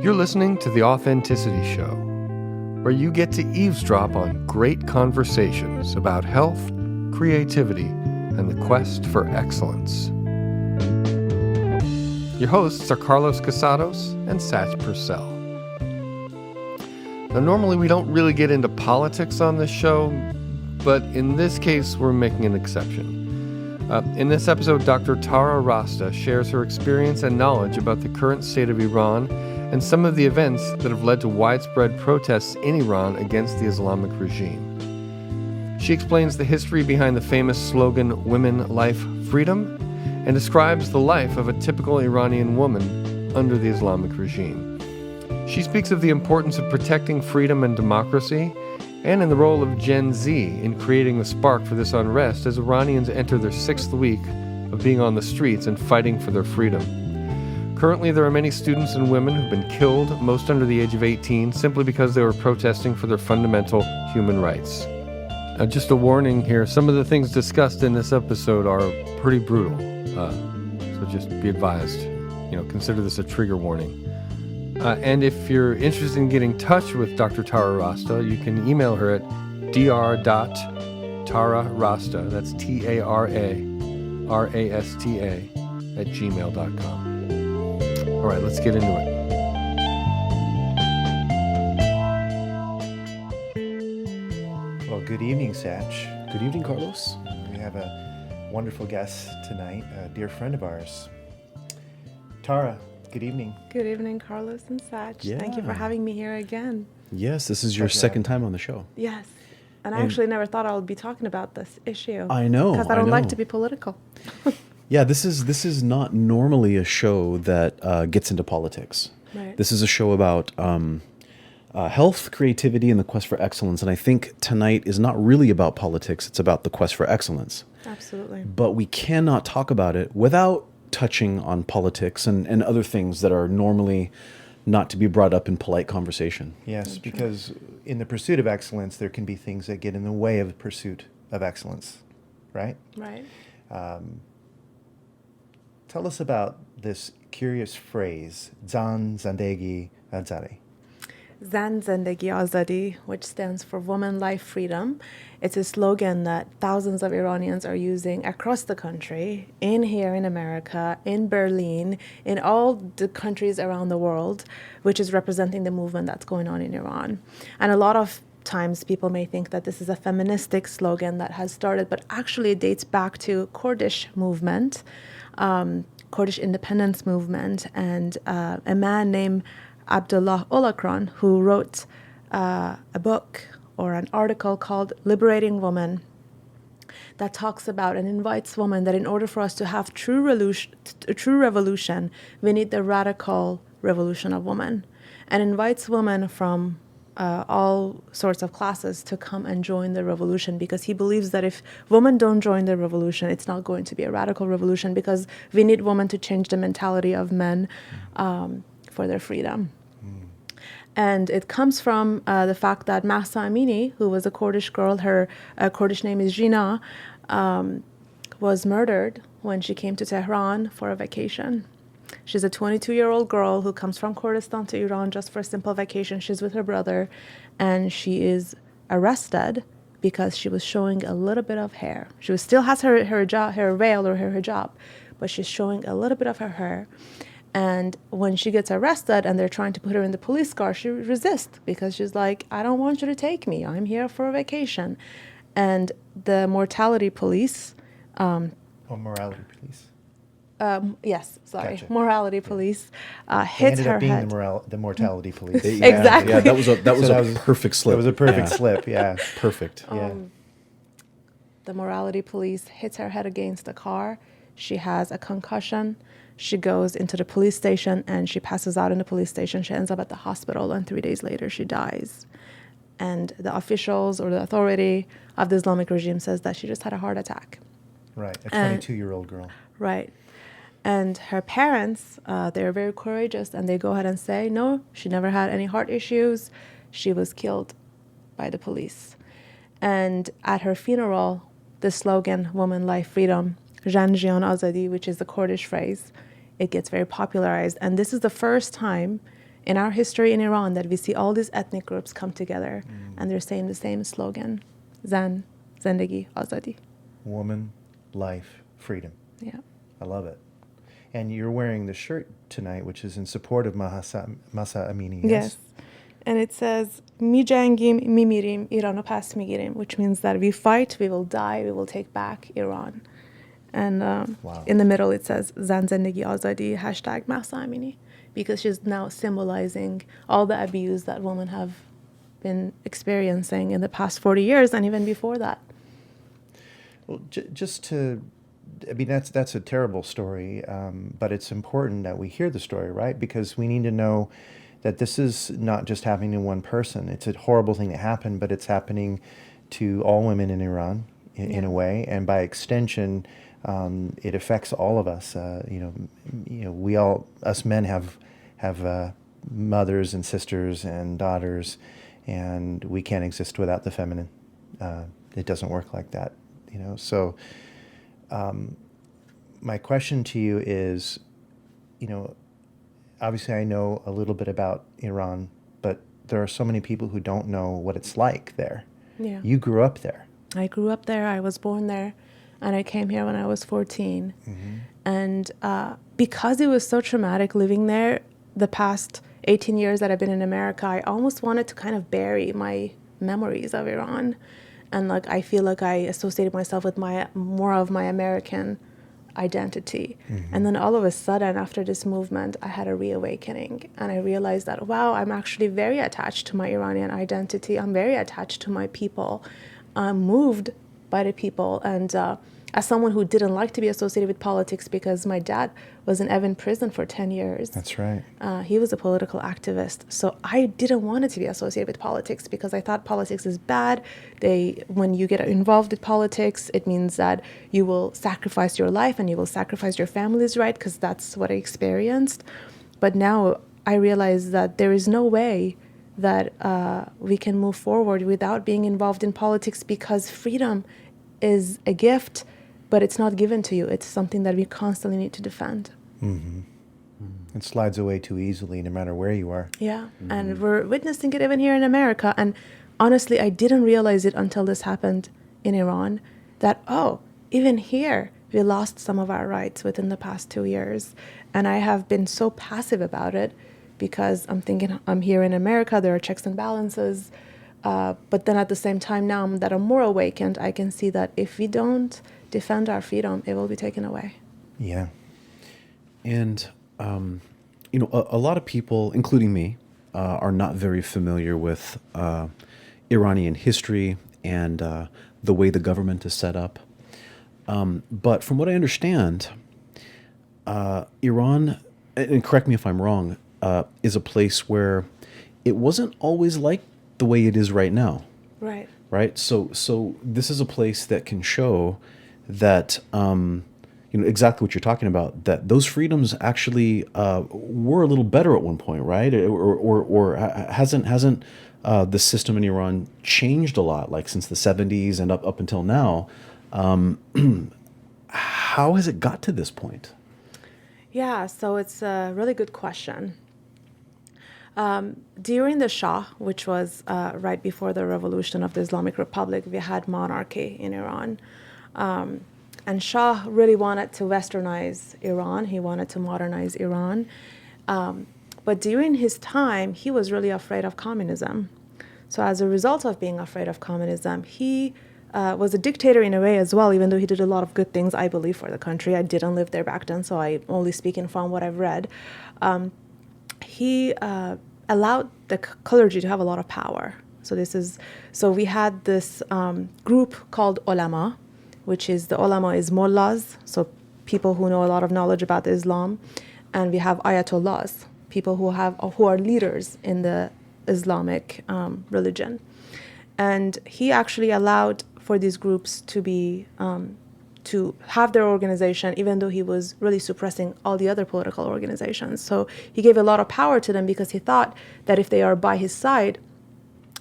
You're listening to The Authenticity Show, where you get to eavesdrop on great conversations about health, creativity, and the quest for excellence. Your hosts are Carlos Casados and Satch Purcell. Now, normally we don't really get into politics on this show, but in this case, we're making an exception. In this episode, Dr. Tara Rasta shares her experience and knowledge about the current state of Iran and some of the events that have led to widespread protests in Iran against the Islamic regime. She explains the history behind the famous slogan, "Women, Life, Freedom," and describes the life of a typical Iranian woman under the Islamic regime. She speaks of the importance of protecting freedom and democracy, and in the role of Gen Z in creating the spark for this unrest as Iranians enter their 6th week of being on the streets and fighting for their freedom. Currently, there are many students and women who've been killed, most under the age of 18, simply because they were protesting for their fundamental human rights. Just a warning here, some of the things discussed in this episode are pretty brutal, so just be advised, consider this a trigger warning. And if you're interested in getting in touch with Dr. Tara Rasta, you can email her at dr.tararasta, that's TARARASTA, @gmail.com. All right, let's get into it. Well, good evening, Satch. Good evening, Carlos. We have a wonderful guest tonight, a dear friend of ours. Tara, good evening. Good evening, Carlos and Satch. Yeah. Thank you for having me here again. Yes, this is your second time on the show. Yes. And I actually never thought I would be talking about this issue. I know. Because I don't like to be political. Yeah, this is not normally a show that gets into politics. Right. This is a show about health, creativity, and the quest for excellence. And I think tonight is not really about politics. It's about the quest for excellence. Absolutely. But we cannot talk about it without touching on politics and other things that are normally not to be brought up in polite conversation. Yes, because in the pursuit of excellence, there can be things that get in the way of the pursuit of excellence, right? Right. Tell us about this curious phrase, Zendegi, Azadi. Zendegi, Azadi, which stands for Woman, Life, Freedom. It's a slogan that thousands of Iranians are using across the country, here in America, in Berlin, in all the countries around the world, which is representing the movement that's going on in Iran. And a lot of times people may think that this is a feministic slogan that has started, but actually it dates back to Kurdish movement, Kurdish independence movement, and a man named Abdullah Olakran, who wrote a book or an article called Liberating Woman that talks about and invites women that in order for us to have true revolution, we need the radical revolution of women, and invites women from all sorts of classes to come and join the revolution, because he believes that if women don't join the revolution, it's not going to be a radical revolution, because we need women to change the mentality of men for their freedom. And it comes from the fact that Mahsa Amini, who was a Kurdish girl, her Kurdish name is Jina, was murdered when she came to Tehran for a vacation. She's a 22-year-old girl who comes from Kurdistan to Iran just for a simple vacation. She's with her brother, and she is arrested because she was showing a little bit of hair. She still has her veil or her hijab, but she's showing a little bit of her hair. And when she gets arrested and they're trying to put her in the police car, she resists because she's like, I don't want you to take me. I'm here for a vacation. And the mortality police... morality police. Yes, sorry. Gotcha. Morality police hits her head. Ended up being the mortality police. Exactly. Yeah, that was a perfect slip. That was a perfect slip, yeah. Perfect. Yeah. The morality police hits her head against the car. She has a concussion. She goes into the police station and she passes out in the police station. She ends up at the hospital, and 3 days later she dies. And the officials or the authority of the Islamic regime says that she just had a heart attack. Right, a 22-year-old girl. Right. And her parents, they're very courageous, and they go ahead and say, no, she never had any heart issues. She was killed by the police. And at her funeral, the slogan, Woman, Life, Freedom, Azadi, which is the Kurdish phrase, it gets very popularized. And this is the first time in our history in Iran that we see all these ethnic groups come together and they're saying the same slogan, Zendegi, Azadi. Woman, life, freedom. Yeah. I love it. And you're wearing the shirt tonight, which is in support of Masa Amini, yes? And it says, Mi jangim, mi mirim, Irano pas migirim, which means that we fight, we will die, we will take back Iran. And Wow. in the middle it says, Zan Zendegi Azadi, hashtag Masa Amini, because she's now symbolizing all the abuse that women have been experiencing in the past 40 years and even before that. Well, just to, I mean, that's a terrible story, but it's important that we hear the story, right? Because we need to know that this is not just happening to one person. It's a horrible thing that happened, but it's happening to all women in Iran in a way, and by extension, it affects all of us. We all, us men, have mothers and sisters and daughters, and we can't exist without the feminine. It doesn't work like that, So, my question to you is, obviously I know a little bit about Iran, but there are so many people who don't know what it's like there. Yeah. You grew up there. I grew up there, I was born there, and I came here when I was 14. And because it was so traumatic living there, the past 18 years that I've been in America, I almost wanted to kind of bury my memories of Iran. And I feel like I associated myself with more of my American identity. And then all of a sudden, after this movement, I had a reawakening. And I realized that, wow, I'm actually very attached to my Iranian identity. I'm very attached to my people. I'm moved by the people. And as someone who didn't like to be associated with politics because my dad was in Evin prison for 10 years. That's right. He was a political activist. So I didn't want it to be associated with politics because I thought politics is bad. When you get involved with politics, it means that you will sacrifice your life and you will sacrifice your family's right, because that's what I experienced. But now I realize that there is no way that we can move forward without being involved in politics, because freedom is a gift, but it's not given to you. It's something that we constantly need to defend. It slides away too easily, no matter where you are. Yeah, and we're witnessing it even here in America. And honestly, I didn't realize it until this happened in Iran, that, even here, we lost some of our rights within the past 2 years. And I have been so passive about it because I'm thinking, I'm here in America, there are checks and balances. But then at the same time, now that I'm more awakened, I can see that if we don't defend our freedom, it will be taken away. Yeah. And, a lot of people, including me, are not very familiar with Iranian history and the way the government is set up. But from what I understand, Iran, and correct me if I'm wrong, is a place where it wasn't always like the way it is right now. Right. Right. So this is a place that can show that, exactly what you're talking about, that those freedoms actually were a little better at one point, right? Or hasn't the system in Iran changed a lot, like since the 70s and up until now? How has it got to this point? Yeah, so it's a really good question. During the Shah, which was right before the revolution of the Islamic Republic, we had monarchy in Iran. And Shah really wanted to westernize Iran. He wanted to modernize Iran. But during his time, he was really afraid of communism. So as a result of being afraid of communism, he was a dictator in a way as well, even though he did a lot of good things, I believe, for the country. I didn't live there back then, so I'm only speaking from what I've read. He allowed the clergy to have a lot of power. So we had this group called ulama, which is, the ulama is mullahs, so people who know a lot of knowledge about Islam, and we have ayatollahs, people who are leaders in the Islamic religion. And he actually allowed for these groups to be to have their organization, even though he was really suppressing all the other political organizations. So he gave a lot of power to them because he thought that if they are by his side,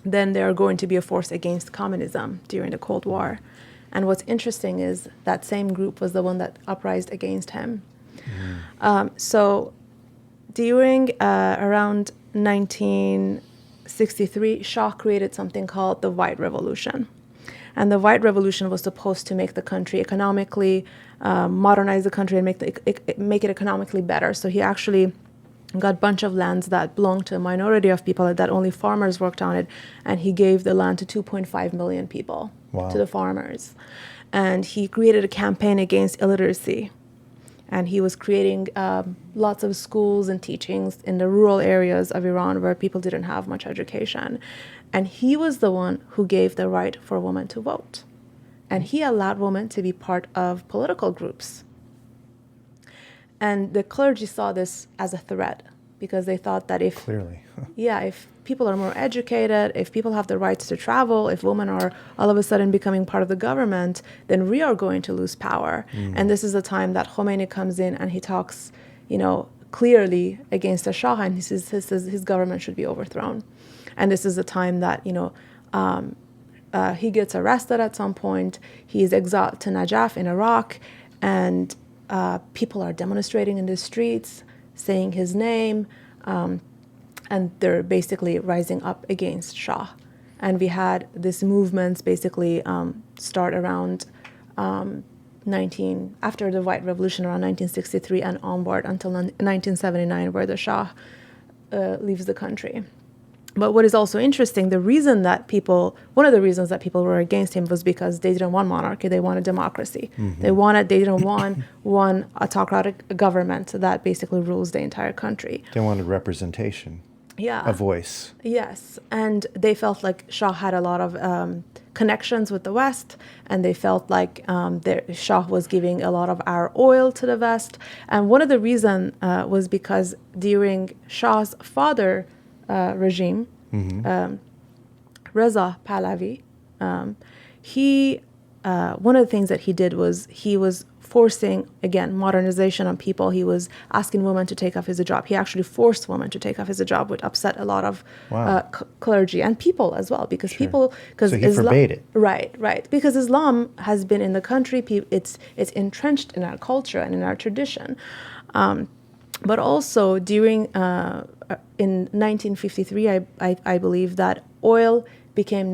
then they are going to be a force against communism during the Cold War. And what's interesting is that same group was the one that uprised against him. So during around 1963, Shah created something called the White Revolution. And the White Revolution was supposed to make the country economically, modernize the country and make it economically better. So he actually got a bunch of lands that belonged to a minority of people, that only farmers worked on it, and he gave the land to 2.5 million people, Wow. to the farmers. And he created a campaign against illiteracy. And he was creating lots of schools and teachings in the rural areas of Iran where people didn't have much education. And he was the one who gave the right for women to vote. And he allowed women to be part of political groups. And the clergy saw this as a threat, because they thought that if Clearly. if people are more educated, if people have the rights to travel, if women are all of a sudden becoming part of the government, then we are going to lose power. And this is the time that Khomeini comes in and he talks, clearly against the Shah, and he says his government should be overthrown. And this is the time that, he gets arrested at some point. He is exiled to Najaf in Iraq, and people are demonstrating in the streets, saying his name, and they're basically rising up against Shah. And we had this movements basically start around after the White Revolution, around 1963 and onward until 1979, where the Shah leaves the country. But what is also interesting, one of the reasons that people were against him was because they didn't want monarchy, they wanted democracy. Mm-hmm. They didn't want one autocratic government that basically rules the entire country. They wanted representation. Yeah. A voice. Yes, and they felt like Shah had a lot of connections with the West, and they felt like Shah was giving a lot of our oil to the West. And one of the reasons was because during Shah's father regime, Reza Pahlavi, he one of the things that he did was he was forcing, again, modernization on people. He was asking women to take off his hijab. He actually forced women to take off his hijab, which upset a lot of clergy and people as well, because So he forbade it. Right. Because Islam has been in the country. It's entrenched in our culture and in our tradition. But also during in 1953, I believe that oil became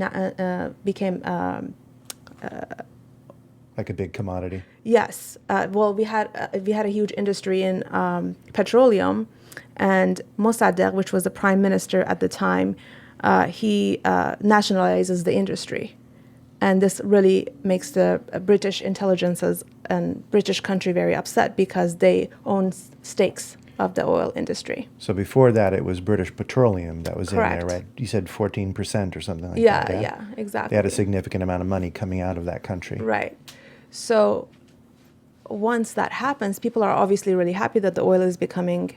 Like a big commodity. Yes. Well, we had a huge industry in petroleum, and Mossadegh, which was the prime minister at the time, he nationalizes the industry. And this really makes the British intelligences and British country very upset, because they own stakes of the oil industry. So before that, it was British Petroleum that was Correct. in there, right? You said 14% or something like Yeah, that. yeah, exactly. They had a significant amount of money coming out of that country. Right. So once that happens, people are obviously really happy that the oil is becoming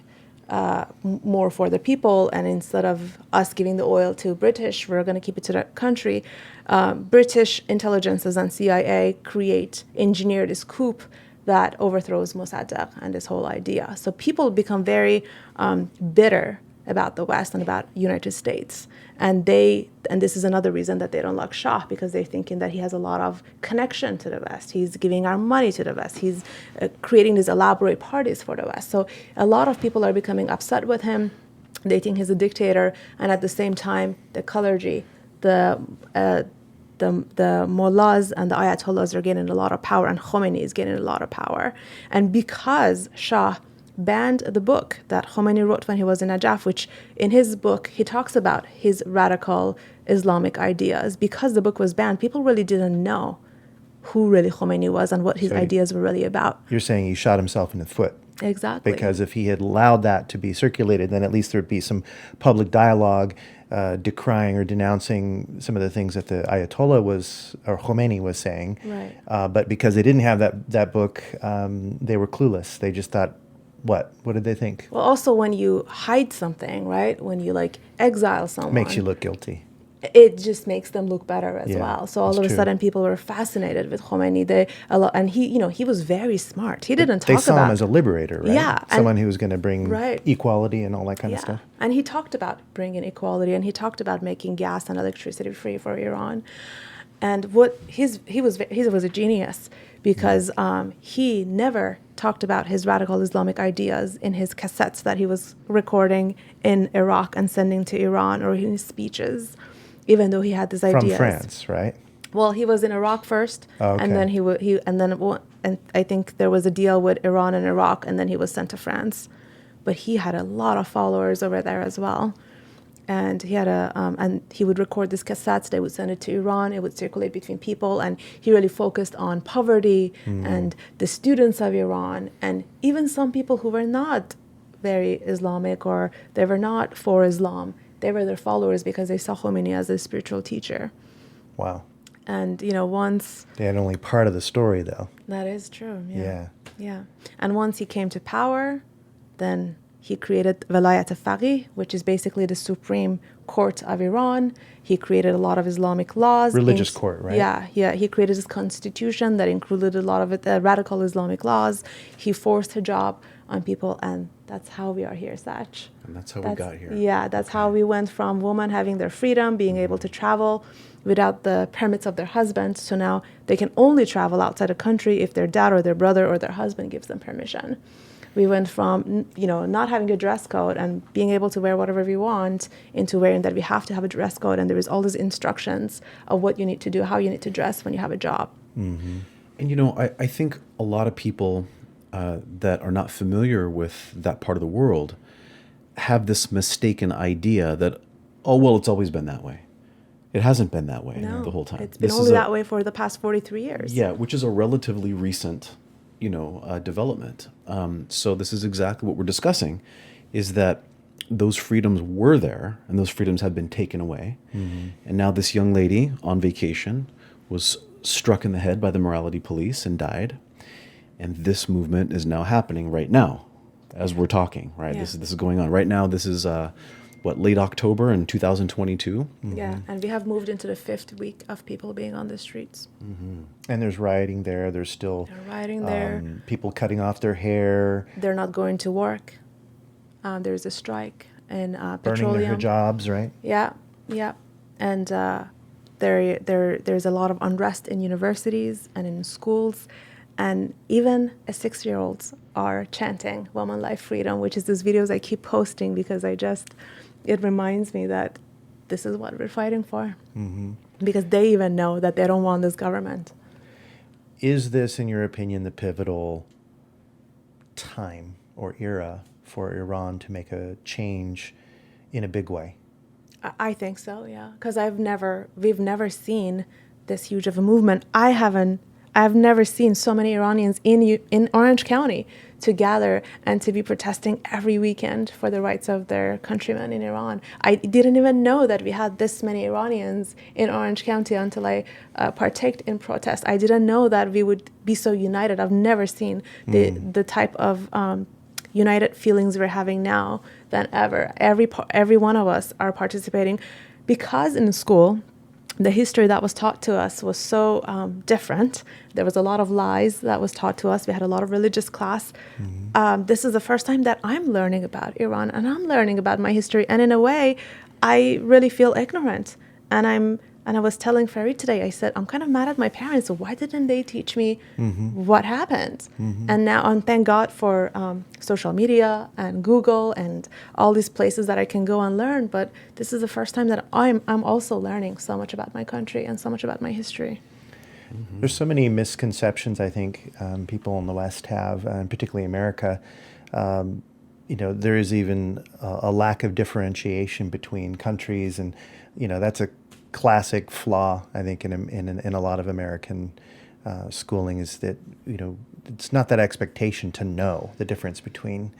more for the people, and instead of us giving the oil to British, we're going to keep it to the country. British intelligences and CIA engineer this coup that overthrows Mossadegh and this whole idea. So people become very bitter about the West and about United States. And this is another reason that they don't like Shah, because they're thinking that he has a lot of connection to the West. He's giving our money to the West. He's creating these elaborate parties for the West. So a lot of people are becoming upset with him. They think he's a dictator. And at the same time, the clergy, the mullahs and the ayatollahs are gaining a lot of power, and Khomeini is gaining a lot of power. And because Shah banned the book that Khomeini wrote when he was in Najaf, which in his book, he talks about his radical Islamic ideas. Because the book was banned, people really didn't know who really Khomeini was and what his ideas were really about. You're saying he shot himself in the foot. Exactly. Because if he had allowed that to be circulated, then at least there'd be some public dialogue decrying or denouncing some of the things that the Ayatollah or Khomeini was saying. Right. But because they didn't have that book, they were clueless. They just thought, what did they think? Well, also when you hide something, right? When you exile someone. Makes you look guilty. It just makes them look better as well. So all of a true. sudden, people were fascinated with Khomeini. And he was very smart. He didn't talk They about. saw him as a liberator, right? Yeah, Someone who was going to bring Right. equality and all that kind of stuff. And he talked about bringing equality, and he talked about making gas and electricity free for Iran. And he was a genius, because he never talked about his radical Islamic ideas in his cassettes that he was recording in Iraq and sending to Iran, or in his speeches, even though he had these ideas. From France, right? Well, he was in Iraq first, Oh, okay. and then and I think there was a deal with Iran and Iraq, and then he was sent to France. But he had a lot of followers over there as well, and he had and he would record these cassettes. They would send it to Iran. It would circulate between people, and he really focused on poverty and the students of Iran, and even some people who were not very Islamic, or they were not for Islam. They were their followers because they saw Khomeini as a spiritual teacher. Wow. And, once... They had only part of the story, though. That is true, Yeah. Yeah. And once he came to power, then he created Velayat al-Faqih, which is basically the supreme court of Iran. He created a lot of Islamic laws. Religious court, right? Yeah. He created his constitution that included a lot of radical Islamic laws. He forced hijab on people, and that's how we are here, Sach. And that's how we got here. Yeah, that's how we went from women having their freedom, being able to travel without the permits of their husbands, so now they can only travel outside the country if their dad or their brother or their husband gives them permission. We went from, not having a dress code and being able to wear whatever we want, into wearing that we have to have a dress code, and there is all these instructions of what you need to do, how you need to dress when you have a job. Mm-hmm. And, I think a lot of people that are not familiar with that part of the world have this mistaken idea that, oh, well, it's always been that way. It hasn't been that way the whole time. It's been only that way for the past 43 years. Yeah, which is a relatively recent, development. So this is exactly what we're discussing, is that those freedoms were there and those freedoms have been taken away. Mm-hmm. And now this young lady on vacation was struck in the head by the morality police and died. And this movement is now happening right now as we're talking, right? Yeah. This is going on right now. This is late October in 2022. Mm-hmm. Yeah, and we have moved into the 5th week of people being on the streets. Mm-hmm. And there's rioting there. There's still people cutting off their hair. They're not going to work. There's a strike in burning petroleum. their jobs, right? Yeah. And there's a lot of unrest in universities and in schools. And even 6-year-olds are chanting Woman Life Freedom, which is those videos I keep posting because it reminds me that this is what we're fighting for. Mm-hmm. Because they even know that they don't want this government. Is this, in your opinion, the pivotal time or era for Iran to make a change in a big way? I think so, yeah. Because we've never seen this huge of a movement. I've never seen so many Iranians in Orange County to gather and to be protesting every weekend for the rights of their countrymen in Iran. I didn't even know that we had this many Iranians in Orange County until I partaked in protest. I didn't know that we would be so united. I've never seen the type of united feelings we're having now than ever. Every one of us are participating because in school, the history that was taught to us was so different. There was a lot of lies that was taught to us. We had a lot of religious class. Mm-hmm. This is the first time that I'm learning about Iran, and I'm learning about my history. And in a way, I really feel ignorant. And I was telling Farid today, I said, I'm kind of mad at my parents. Why didn't they teach me what happened? Mm-hmm. And now, thank God for social media and Google and all these places that I can go and learn. But this is the first time that I'm also learning so much about my country and so much about my history. Mm-hmm. There's so many misconceptions, I think, people in the West have, and particularly America. There is even a lack of differentiation between countries, and that's a classic flaw, I think, in a lot of American schooling, is that it's not that expectation to know the difference between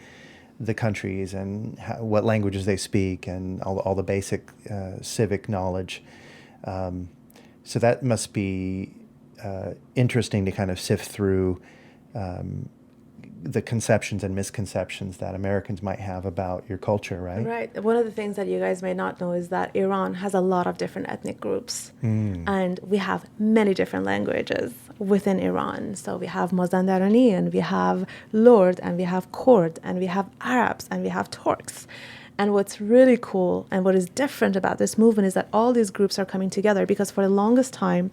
the countries and what languages they speak and all the basic civic knowledge. So that must be interesting to kind of sift through the conceptions and misconceptions that Americans might have about your culture, right? Right. One of the things that you guys may not know is that Iran has a lot of different ethnic groups. And we have many different languages within Iran. So we have Mazandarani, and we have Lord, and we have Kurd, and we have Arabs, and we have Turks. And what's really cool and what is different about this movement is that all these groups are coming together, because for the longest time,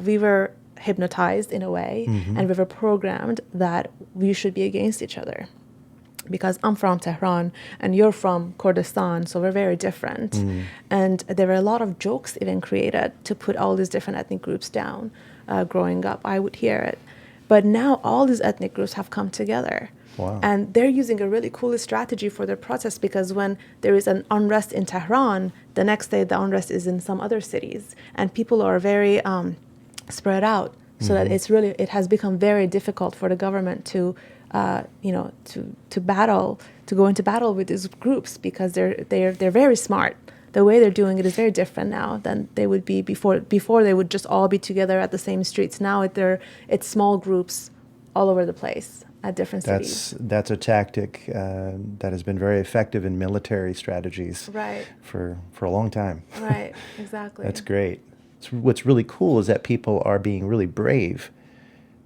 we were hypnotized in a way, and we were programmed that we should be against each other. Because I'm from Tehran and you're from Kurdistan, so we're very different. And there were a lot of jokes even created to put all these different ethnic groups down. Growing up, I would hear it. But now all these ethnic groups have come together. Wow. And they're using a really cool strategy for their protest, because when there is an unrest in Tehran, the next day the unrest is in some other cities. And people are very spread out, so that it has become very difficult for the government to go into battle with these groups, because they're very smart. The way they're doing it is very different now than they would be before. Before they would just all be together at the same streets. Now it's small groups all over the place at different cities. That's a tactic that has been very effective in military strategies for a long time. Right, exactly. That's great. What's really cool is that people are being really brave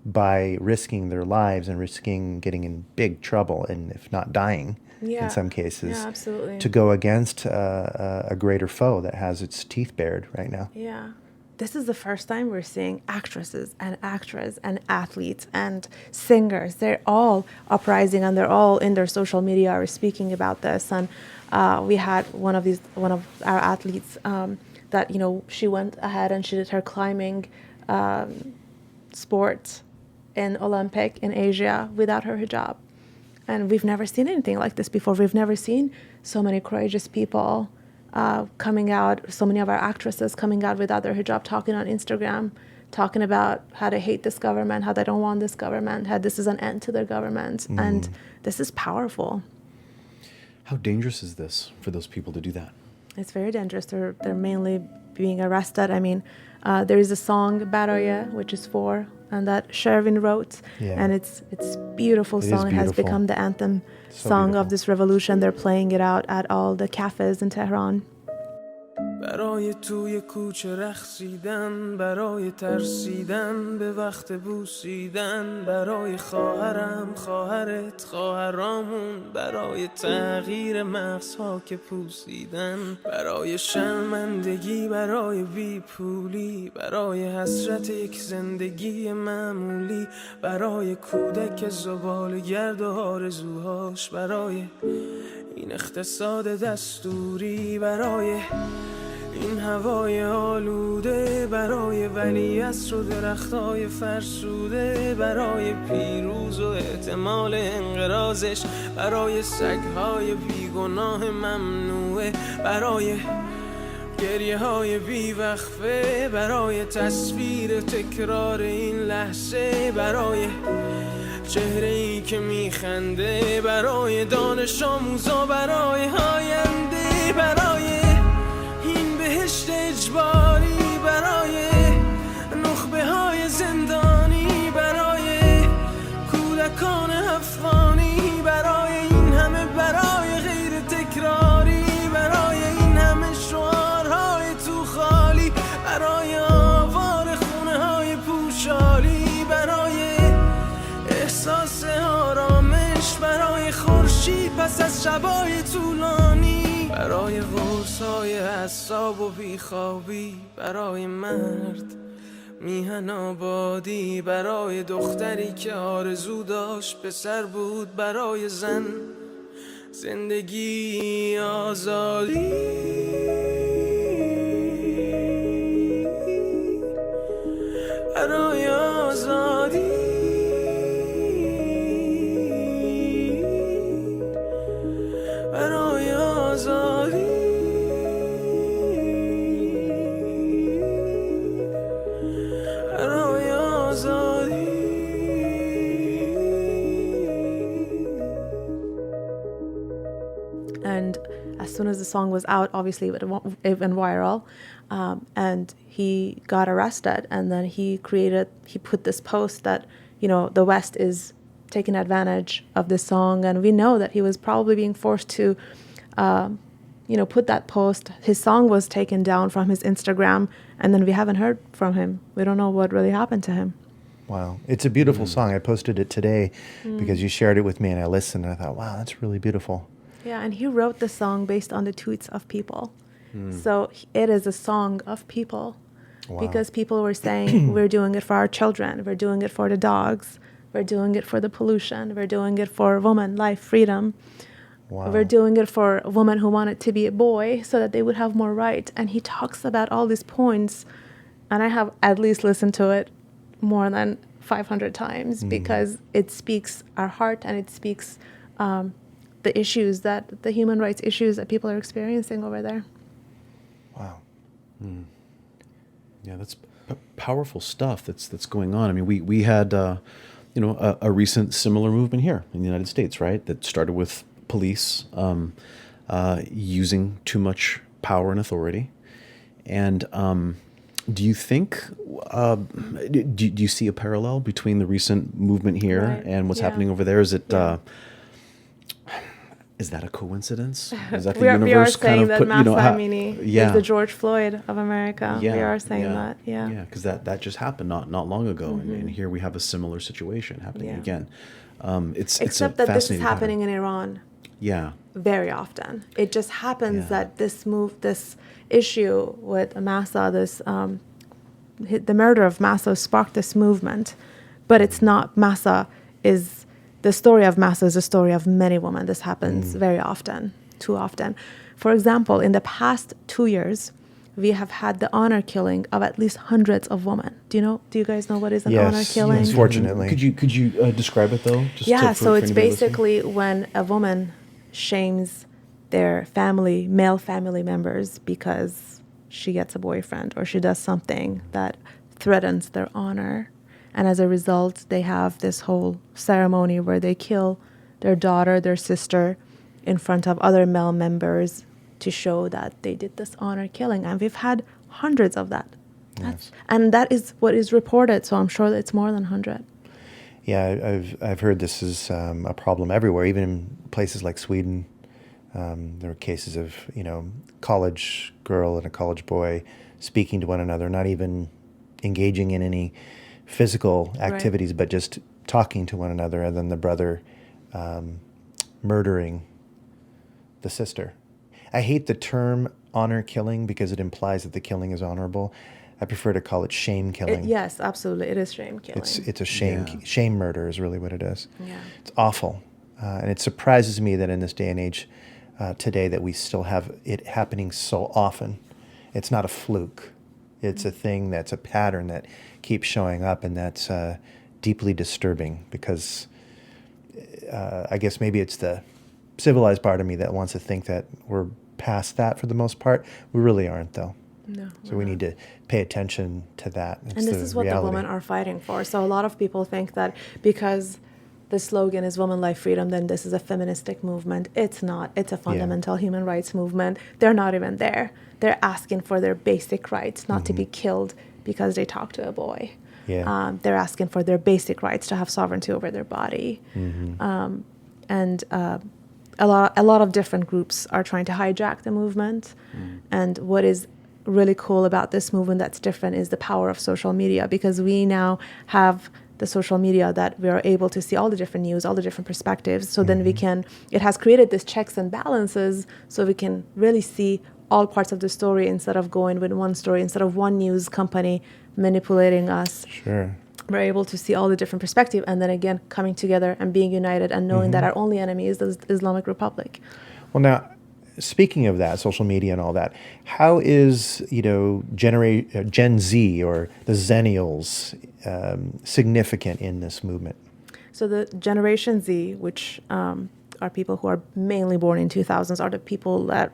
by risking their lives and risking getting in big trouble, and if not dying in some cases, absolutely, to go against a greater foe that has its teeth bared right now. Yeah. This is the first time we're seeing actresses and actors and athletes and singers. They're all uprising, and they're all in their social media are speaking about this. And we had one of our athletes that, she went ahead and she did her climbing sport in Olympic in Asia without her hijab. And we've never seen anything like this before. We've never seen so many courageous people coming out, so many of our actresses coming out without their hijab, talking on Instagram, talking about how they hate this government, how they don't want this government, how this is an end to their government. And this is powerful. How dangerous is this for those people to do that? It's very dangerous. They're mainly being arrested. I mean, there is a song, Baraye, which is for, and that Shervin wrote. Yeah. And it's beautiful song. It has become the anthem song of this revolution. They're playing it out at all the cafes in Tehran. برای توی کوچه رقصیدن، برای ترسیدن به وقت بوسیدن، برای خواهرم، خواهرت، خواهرامون، برای تغییر مغزها که پوسیدن، برای شرمندگی، برای بیپولی، برای حسرت یک زندگی معمولی، برای کودک زباله‌گرد و آرزوهاش، برای این اقتصاد دستوری، برای این هوای آلوده، برای ولیعصر و درختای فرسوده، برای پیروز و احتمال انقراضش، برای سگهای بیگناه ممنوعه، برای گریه های بیوقفه، برای تصویر تکرار این لحظه، برای چهره ای که میخنده، برای دانش آموزا، برای آینده، برای این بهشت اجباری، برای نخبه های زندانی، برای کودکان افغانی، برای این همه، برای غیر تکراری، برای این همه شعارهای تو خالی، برای آوار خونه های پوشالی، برای احساس آرامش، برای خورشید پس از شبای طولانی، برای قرصای اعصاب و بیخوابی، برای مرد میهن آبادی، برای دختری که آرزو داشت پسر بود، برای زن زندگی آزادی، برای آزادی، برای آزادی، برای آزادی. And as soon as the song was out, obviously it went viral, and he got arrested. And then he put this post that, the West is taking advantage of this song. And we know that he was probably being forced to, put that post. His song was taken down from his Instagram, and then we haven't heard from him. We don't know what really happened to him. Wow. It's a beautiful song. I posted it today because you shared it with me, and I listened, and I thought, wow, that's really beautiful. Yeah, and he wrote the song based on the tweets of people. So it is a song of people. because people were saying, we're doing it for our children, we're doing it for the dogs, we're doing it for the pollution, we're doing it for women, life, freedom. Wow. We're doing it for a woman who wanted to be a boy so that they would have more rights. And he talks about all these points, and I have at least listened to it more than 500 times because it speaks our heart, and it speaks the issues the human rights issues that people are experiencing over there. Wow. Yeah, that's powerful stuff that's going on. I mean, we had a recent similar movement here in the United States, right? That started with police using too much power and authority. And do you think, do you see a parallel between the recent movement here and what's happening over there? Is it, is that a coincidence? Is that the we are universe saying kind of that put, Mahsa Amini is the George Floyd of America. Yeah, we are saying that, Yeah, because that just happened not long ago. And here we have a similar situation happening again. Except that this is happening in Iran. Yeah. Very often. It just happens that this issue with Mahsa, the murder of Mahsa sparked this movement, but it's not Mahsa is. The story of Mahsa is a story of many women. This happens very often, too often. For example, in the past 2 years, we have had the honor killing of at least hundreds of women. Do you guys know what is an honor killing? Yes, fortunately. Could you describe it though? So it's basically when a woman shames their male family members because she gets a boyfriend or she does something that threatens their honor. And as a result, they have this whole ceremony where they kill their daughter, their sister, in front of other male members to show that they did this honor killing. And we've had hundreds of that. And that is what is reported, so I'm sure that it's more than 100. Yeah, I've heard this is a problem everywhere, even in places like Sweden. There are cases of, college girl and a college boy speaking to one another, not even engaging in any physical activities, but just talking to one another, and then the brother murdering the sister. I hate the term honor killing because it implies that the killing is honorable. I prefer to call it shame killing. Yes, absolutely. It is shame killing. It's a shame. Shame murder is really what it is. Yeah. It's awful. And it surprises me that in this day and age today that we still have it happening so often. It's not a fluke. It's a thing that's a pattern that keeps showing up, and that's deeply disturbing because I guess maybe it's the civilized part of me that wants to think that we're past that for the most part. We really aren't, though. No. So we need to pay attention to that. And this is what the women are fighting for. So a lot of people think that because the slogan is women, life, freedom, then this is a feministic movement. It's not. It's a fundamental human rights movement. They're not even there. They're asking for their basic rights, not to be killed because they talk to a boy. Yeah. They're asking for their basic rights to have sovereignty over their body. And a lot of different groups are trying to hijack the movement. And what is really cool about this movement that's different is the power of social media, because we now have the social media that we are able to see all the different news, all the different perspectives. So then it has created this checks and balances, so we can really see all parts of the story instead of going with one story, instead of one news company manipulating us. Sure. We're able to see all the different perspectives, and then again coming together and being united and knowing that our only enemy is the Islamic Republic. Well, now, speaking of that, social media and all that, how is, Gen Z or the Zennials significant in this movement? So the Generation Z, which are people who are mainly born in 2000s, are the people that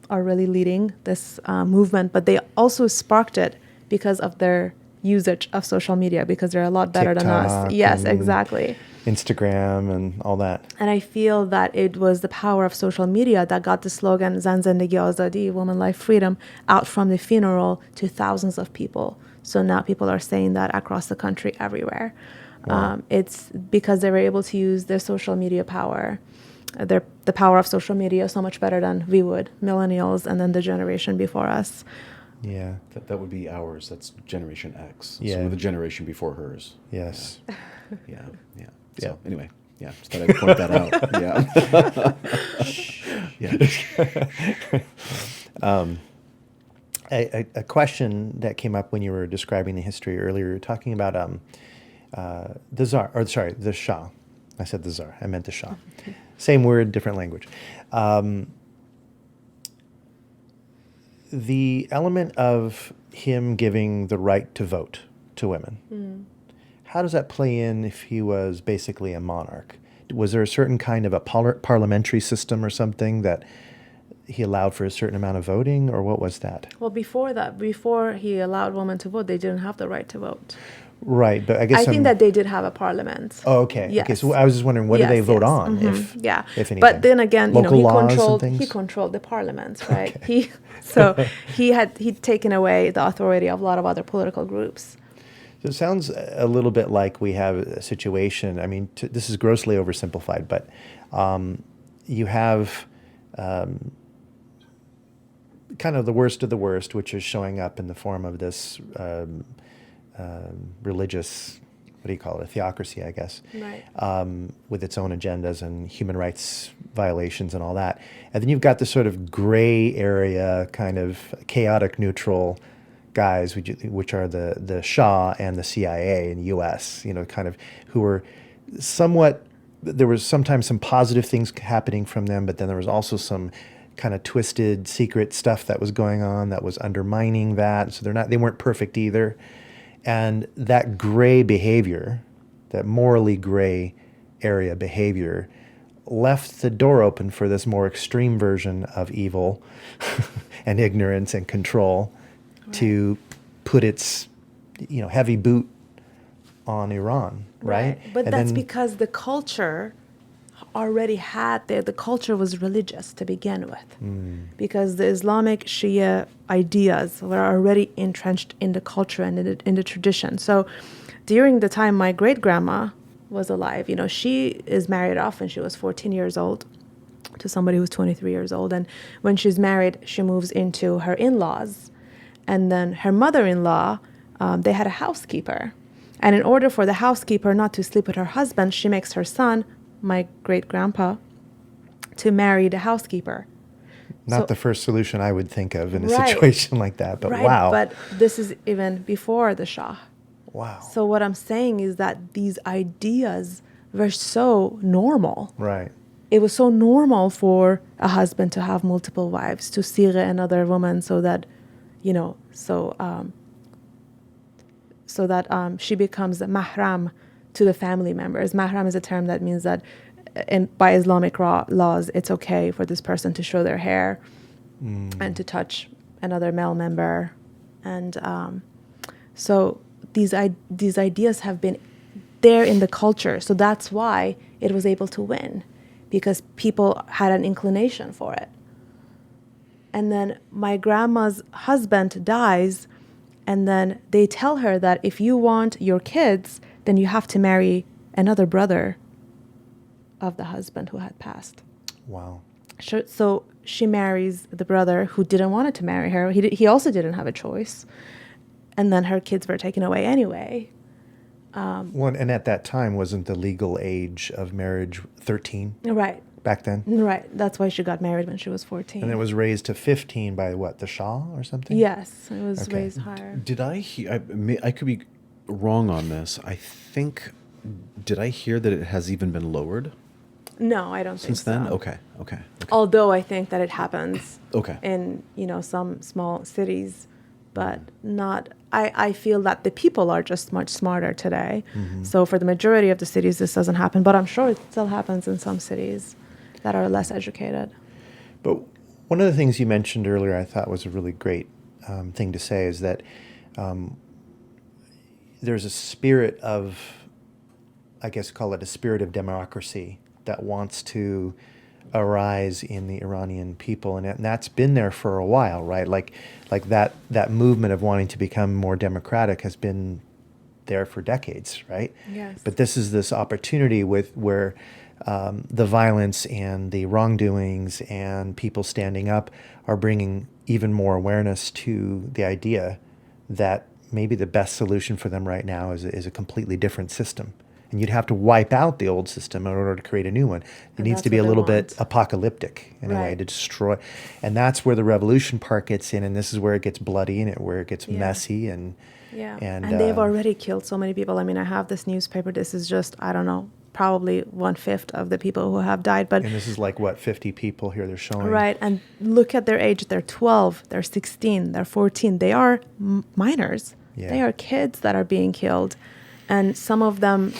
are really leading this movement, but they also sparked it because of their usage of social media, because they're a lot better than us. Yes, exactly. Instagram and all that. And I feel that it was the power of social media that got the slogan Zendegi, Azadi, woman, life, freedom, out from the funeral to thousands of people. So now people are saying that across the country, everywhere. Wow. It's because they were able to use their social media power, the power of social media so much better than we would, millennials, and then the generation before us. Yeah. That would be ours. That's Generation X. Yeah. So we're the generation before hers. Yes. Yeah. So anyway, just thought I'd point that out. Yeah. A question that came up when you were describing the history earlier, you were talking about the Tsar, or sorry, the Shah. I said the Tsar, I meant the Shah. Same word, different language. The element of him giving the right to vote to women, how does that play in if he was basically a monarch? Was there a certain kind of a parliamentary system or something that he allowed for a certain amount of voting, or what was that? Well, before that, before he allowed women to vote, they didn't have the right to vote. Right, but I guess I think that they did have a parliament. Oh, okay. Yes. Okay, so I was just wondering, what do they vote on, if Yeah. anything? But then again, Local he laws and controlled things? the parliament, right? He'd taken away the authority of a lot of other political groups. So it sounds a little bit like we have a situation. I mean, this is grossly oversimplified, but you have kind of the worst of the worst, which is showing up in the form of this religious, what do you call it, a theocracy, I guess, Right. with its own agendas and human rights violations and all that. And then you've got this sort of gray area, kind of chaotic neutral guys, which are the Shah and the CIA in the U.S., kind of who were somewhat, there was sometimes some positive things happening from them, but then there was also some kind of twisted secret stuff that was going on that was undermining that. So they weren't perfect either. And that gray behavior, that morally gray area behavior, left the door open for this more extreme version of evil and ignorance and control to put its, heavy boot on Iran, right? But And that's then- because the culture already had the culture was religious to begin with, because the Islamic Shia ideas were already entrenched in the culture and in the tradition. So during the time my great grandma was alive, she is married off when she was 14 years old to somebody who's 23 years old, and when she's married, she moves into her in-laws, and then her mother-in-law, they had a housekeeper, and in order for the housekeeper not to sleep with her husband, she makes her son, my great-grandpa, to marry the housekeeper. Not So- the first solution I would think of in a Right. situation like that, but Right, wow. but this is even before the Shah. Wow. So what I'm saying is that these ideas were so normal. Right. It was so normal for a husband to have multiple wives, to sigh another woman so that, she becomes a mahram to the family members. Mahram is a term that means that by Islamic laws, it's okay for this person to show their hair and to touch another male member. And so these ideas have been there in the culture. So that's why it was able to win, because people had an inclination for it. And then my grandma's husband dies, and then they tell her that if you want your kids, then you have to marry another brother of the husband who had passed. Wow. So she marries the brother who didn't want to marry her. He also didn't have a choice. And then her kids were taken away anyway. Well, and at that time, wasn't the legal age of marriage 13 Right. back then? Right. That's why she got married when she was 14. And it was raised to 15 by what, the Shah or something? Yes, it was Okay. raised higher. Did I hear? I could be wrong on this. I think. Did I hear that it has even been lowered No, I don't since think then? so. Okay. Okay. Although I think that it happens Okay. in, some small cities, but not. I feel that the people are just much smarter today. So for the majority of the cities, this doesn't happen. But I'm sure it still happens in some cities that are less educated. But one of the things you mentioned earlier I thought was a really great thing to say is that there's a spirit of, I guess call it a spirit of democracy that wants to arise in the Iranian people, and that's been there for a while, right? Like that movement of wanting to become more democratic has been there for decades, right? Yes. But this is this opportunity where the violence and the wrongdoings and people standing up are bringing even more awareness to the idea that maybe the best solution for them right now is a completely different system. And you'd have to wipe out the old system in order to create a new one. It And needs that's to be a what they little bit want. apocalyptic in a way, Right. to destroy. And that's where the revolution part gets in, and this is where it gets bloody and where it gets Yeah. messy. And Yeah. And, And they've already killed so many people. I mean, I have this newspaper. This is just, I don't know, probably 1/5 of the people who have died. But this is like, what, 50 people here they're showing? right. And look at their age. They're 12, they're 16, they're 14. They are minors. Yeah. They are kids that are being killed. And some of them,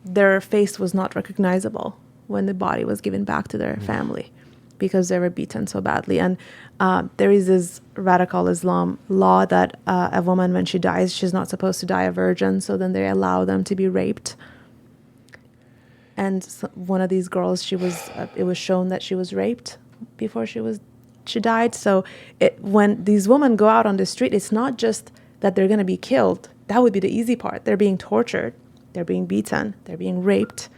their face was not recognizable when the body was given back to their family because they were beaten so badly. And there is this radical Islam law that a woman, when she dies, she's not supposed to die a virgin. So then they allow them to be raped. And so one of these girls, it was shown that she was raped before she died. So when these women go out on the street, it's not just that they're going to be killed. That would be the easy part. They're being tortured. They're being beaten. They're being raped.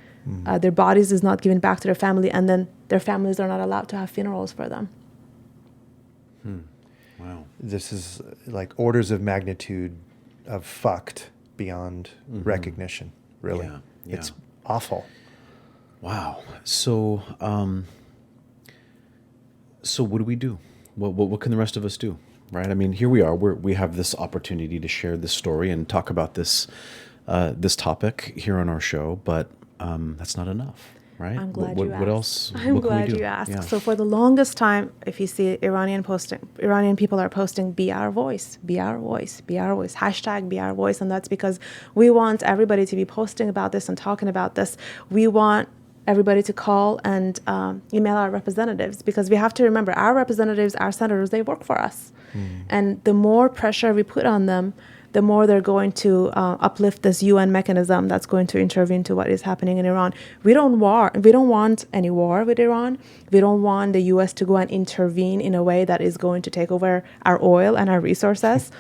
Their bodies is not given back to their family. And then their families are not allowed to have funerals for them. Wow. This is like orders of magnitude of fucked beyond recognition, really. Yeah, yeah. It's awful. Wow. So, so what do we do? What can the rest of us do? Right? I mean, here we are. We have this opportunity to share this story and talk about this this topic here on our show, but that's not enough, right? I'm glad what, you what asked. else? I'm what can we glad do? you asked. Yeah. So for the longest time, if you see Iranian people are posting, be our voice, be our voice, be our voice, hashtag be our voice. And that's because we want everybody to be posting about this and talking about this. We want everybody to call and email our representatives, because we have to remember our representatives, our senators, they work for us. And the more pressure we put on them, the more they're going to uplift this UN mechanism that's going to intervene to what is happening in Iran. We don't want any war with Iran. We don't want the US to go and intervene in a way that is going to take over our oil and our resources.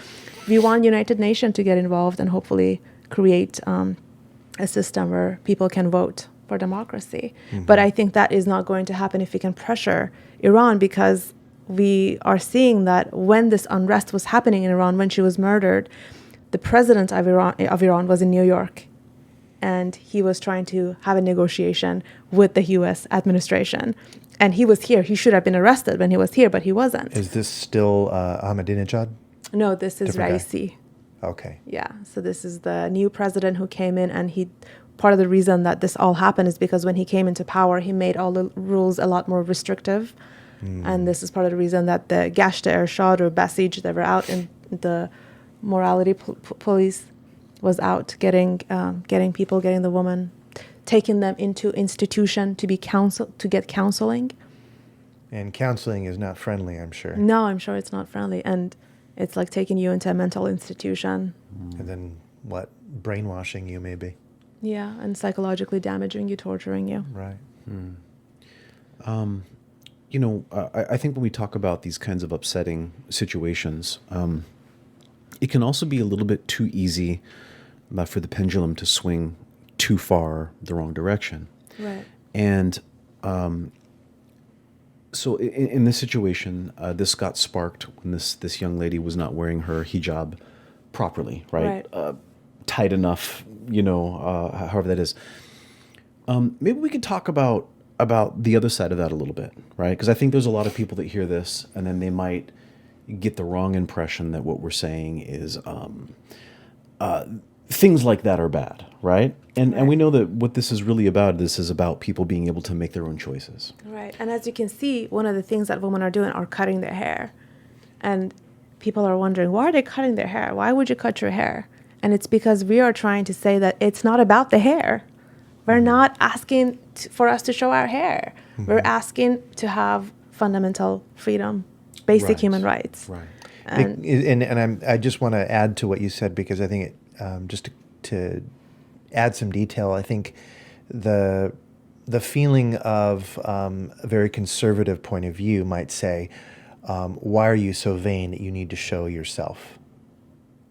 We want United Nations to get involved and hopefully create a system where people can vote for democracy. But I think that is not going to happen if we can pressure Iran, because we are seeing that when this unrest was happening in Iran, when she was murdered, the president of Iran was in New York, and he was trying to have a negotiation with the U.S. administration. And he was here. He should have been arrested when he was here, but he wasn't. Is this still Ahmadinejad? No, this is Different guy. Raisi. Okay. Yeah, so this is the new president who came in, and part of the reason that this all happened is because when he came into power, he made all the rules a lot more restrictive. And this is part of the reason that the Gashta Ershad or Basij, they were out, in the morality police was out getting the woman, taking them into institution to get counseling. And counseling is not friendly, I'm sure. No, I'm sure it's not friendly. And it's like taking you into a mental institution. And then what? Brainwashing you, maybe. Yeah, and psychologically damaging you, torturing you. Right. You know, I think when we talk about these kinds of upsetting situations, it can also be a little bit too easy for the pendulum to swing too far the wrong direction. Right. And so in this situation, this got sparked when this young lady was not wearing her hijab properly, right? Tight enough, you know, however that is. Maybe we could talk about the other side of that a little bit, right? Because I think there's a lot of people that hear this and then they might get the wrong impression that what we're saying is things like that are bad, right? And we know that what this is really about, this is about people being able to make their own choices. Right. And as you can see, one of the things that women are doing are cutting their hair. And people are wondering, why are they cutting their hair? Why would you cut your hair? And it's because we are trying to say that it's not about the hair. We're not asking for us to show our hair. We're asking to have fundamental freedom, basic Right. human rights. Right. And I just want to add to what you said, because I think it, just to add some detail, I think the feeling of a very conservative point of view might say, why are you so vain that you need to show yourself?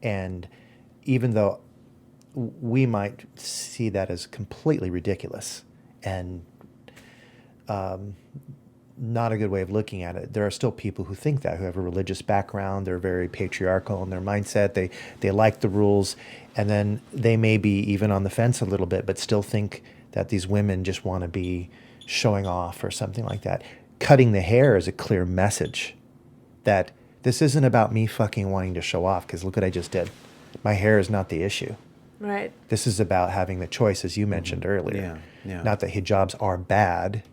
And even though we might see that as completely ridiculous, and not a good way of looking at it. There are still people who think that, who have a religious background. They're very patriarchal in their mindset. They like the rules, and then they may be even on the fence a little bit, but still think that these women just want to be showing off or something like that. Cutting the hair is a clear message that this isn't about me fucking wanting to show off, because look what I just did. My hair is not the issue. Right. This is about having the choice, as you mentioned earlier. Yeah. Not that hijabs are bad,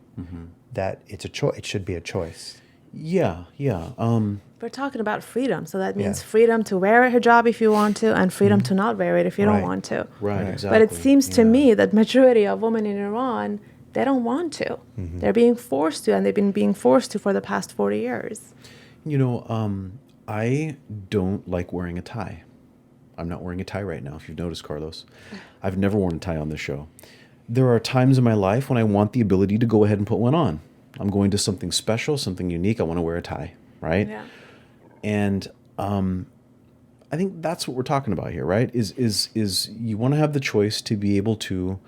that it's a choice. It should be a choice. Yeah. We're talking about freedom, so that means Yeah. freedom to wear a hijab if you want to, and freedom to not wear it if you don't Right. want to. Right. Right. Exactly. But it seems to Yeah. me that majority of women in Iran, they don't want to. They're being forced to, and they've been being forced to for the past 40 years. You know, I don't like wearing a tie. I'm not wearing a tie right now, if you've noticed, Carlos. I've never worn a tie on this show. There are times in my life when I want the ability to go ahead and put one on. I'm going to something special, something unique. I want to wear a tie, right? Yeah. And I think that's what we're talking about here, right? Is you want to have the choice to be able to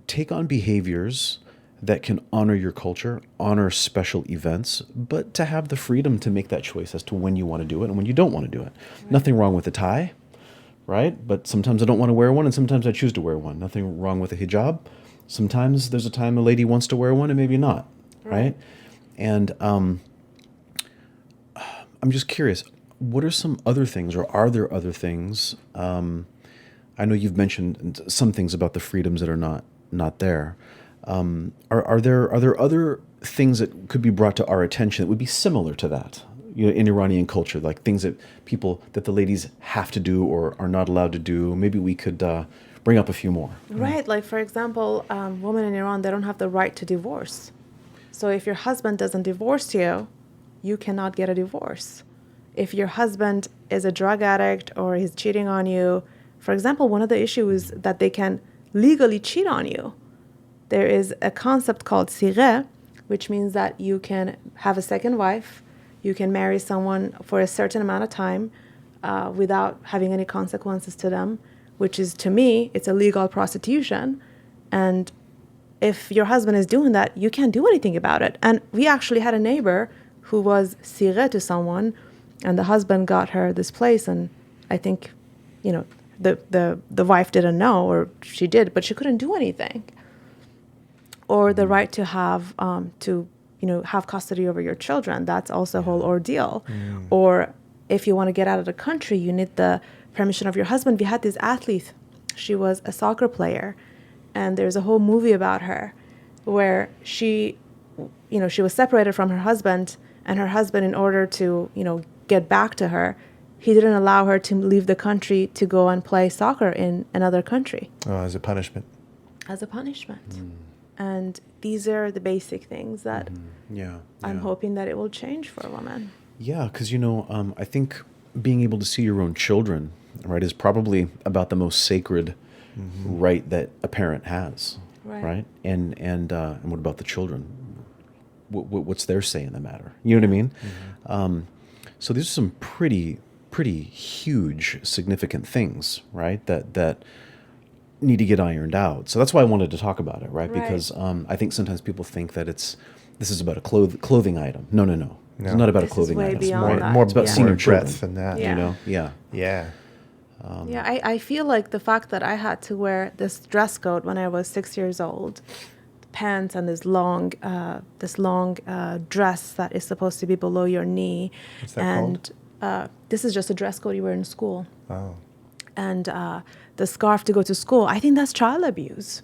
take on behaviors that can honor your culture, honor special events, but to have the freedom to make that choice as to when you want to do it and when you don't want to do it. Right. Nothing wrong with a tie, right? But sometimes I don't want to wear one, and sometimes I choose to wear one. Nothing wrong with a hijab. Sometimes there's a time a lady wants to wear one and maybe not, right? And I'm just curious, what are some other things, or are there other things? I know you've mentioned some things about the freedoms that are not there. Are there other things that could be brought to our attention that would be similar to that, in Iranian culture, like things that the ladies have to do or are not allowed to do? Maybe we could bring up a few more. Right. Like, for example, women in Iran, they don't have the right to divorce. So if your husband doesn't divorce you, you cannot get a divorce. If your husband is a drug addict or he's cheating on you, for example, one of the issues is that they can legally cheat on you. There is a concept called sighe, which means that you can have a second wife, you can marry someone for a certain amount of time without having any consequences to them, which is, to me, it's a legal prostitution. And if your husband is doing that, you can't do anything about it. And we actually had a neighbor who was sighe to someone, and the husband got her this place, and I think, the wife didn't know, or she did, but she couldn't do anything. Or the right to have have custody over your children. That's also a whole ordeal. Or if you want to get out of the country, you need the permission of your husband. We had this athlete. She was a soccer player, and there's a whole movie about her where she was separated from her husband, and her husband, in order to, get back to her, he didn't allow her to leave the country to go and play soccer in another country. Oh, as a punishment. As a punishment. And these are the basic things that I'm hoping that it will change for women. Yeah, because, I think being able to see your own children, right, is probably about the most sacred right that a parent has, right? And what about the children? What's their say in the matter? You know what I mean? So these are some pretty huge, significant things, right, that need to get ironed out. So that's why I wanted to talk about it, right? Because I think sometimes people think that this is about a clothing item. No. It's not about a clothing item. It's more about seeing your children. breadth than that. Yeah. Yeah. I feel like the fact that I had to wear this dress code when I was 6 years old, pants and this long dress that is supposed to be below your knee. What's that called? This is just a dress code you wear in school. Oh. And the scarf to go to school, I think that's child abuse.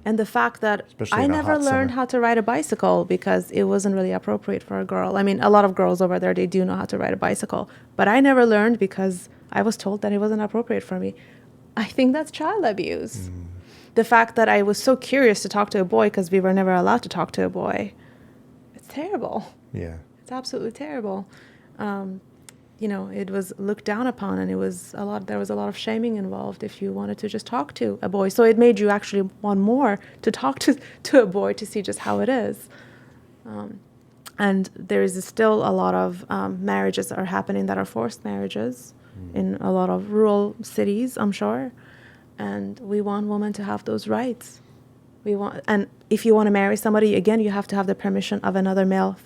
And the fact that Especially I in a never hot learned summer. how to ride a bicycle because it wasn't really appropriate for a girl. I mean, a lot of girls over there, they do know how to ride a bicycle. But I never learned because I was told that it wasn't appropriate for me. I think that's child abuse. The fact that I was so curious to talk to a boy because we were never allowed to talk to a boy, it's terrible. Yeah. It's absolutely terrible. It was looked down upon, and there was a lot of shaming involved if you wanted to just talk to a boy. So it made you actually want more to talk to a boy to see just how it is. And there is still a lot of marriages that are happening that are forced marriages in a lot of rural cities, I'm sure. And we want women to have those rights. And if you want to marry somebody, again, you have to have the permission of another male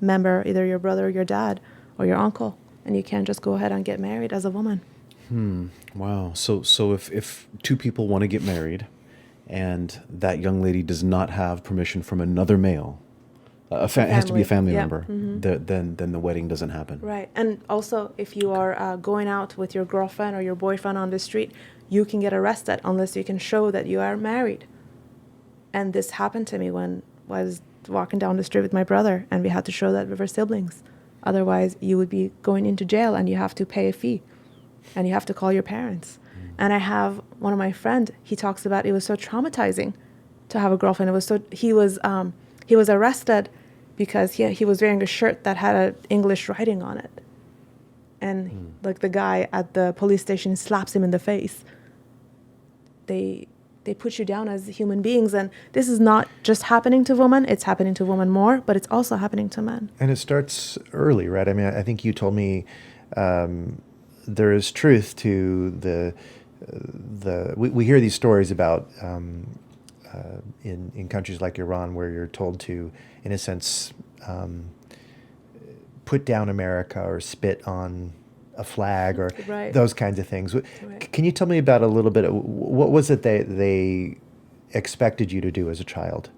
member, either your brother or your dad or your uncle. And you can't just go ahead and get married as a woman. Wow. So if two people want to get married and that young lady does not have permission from another male, it has to be a family yeah. member, then the wedding doesn't happen. Right. And also, if you are going out with your girlfriend or your boyfriend on the street, you can get arrested unless you can show that you are married. And this happened to me when I was walking down the street with my brother, and we had to show that we were siblings. Otherwise, you would be going into jail, and you have to pay a fee, and you have to call your parents. And I have one of my friends, he talks about it was so traumatizing to have a girlfriend. He was arrested because he was wearing a shirt that had an English writing on it. And like the guy at the police station slaps him in the face. They put you down as human beings, and this is not just happening to women, it's happening to women more, but it's also happening to men. And it starts early, right? I mean, I think you told me there is truth to we hear these stories about in countries like Iran where you're told to, in a sense, put down America or spit on a flag or Right. those kinds of things. Right. Can you tell me about a little bit of what was it they expected you to do as a child?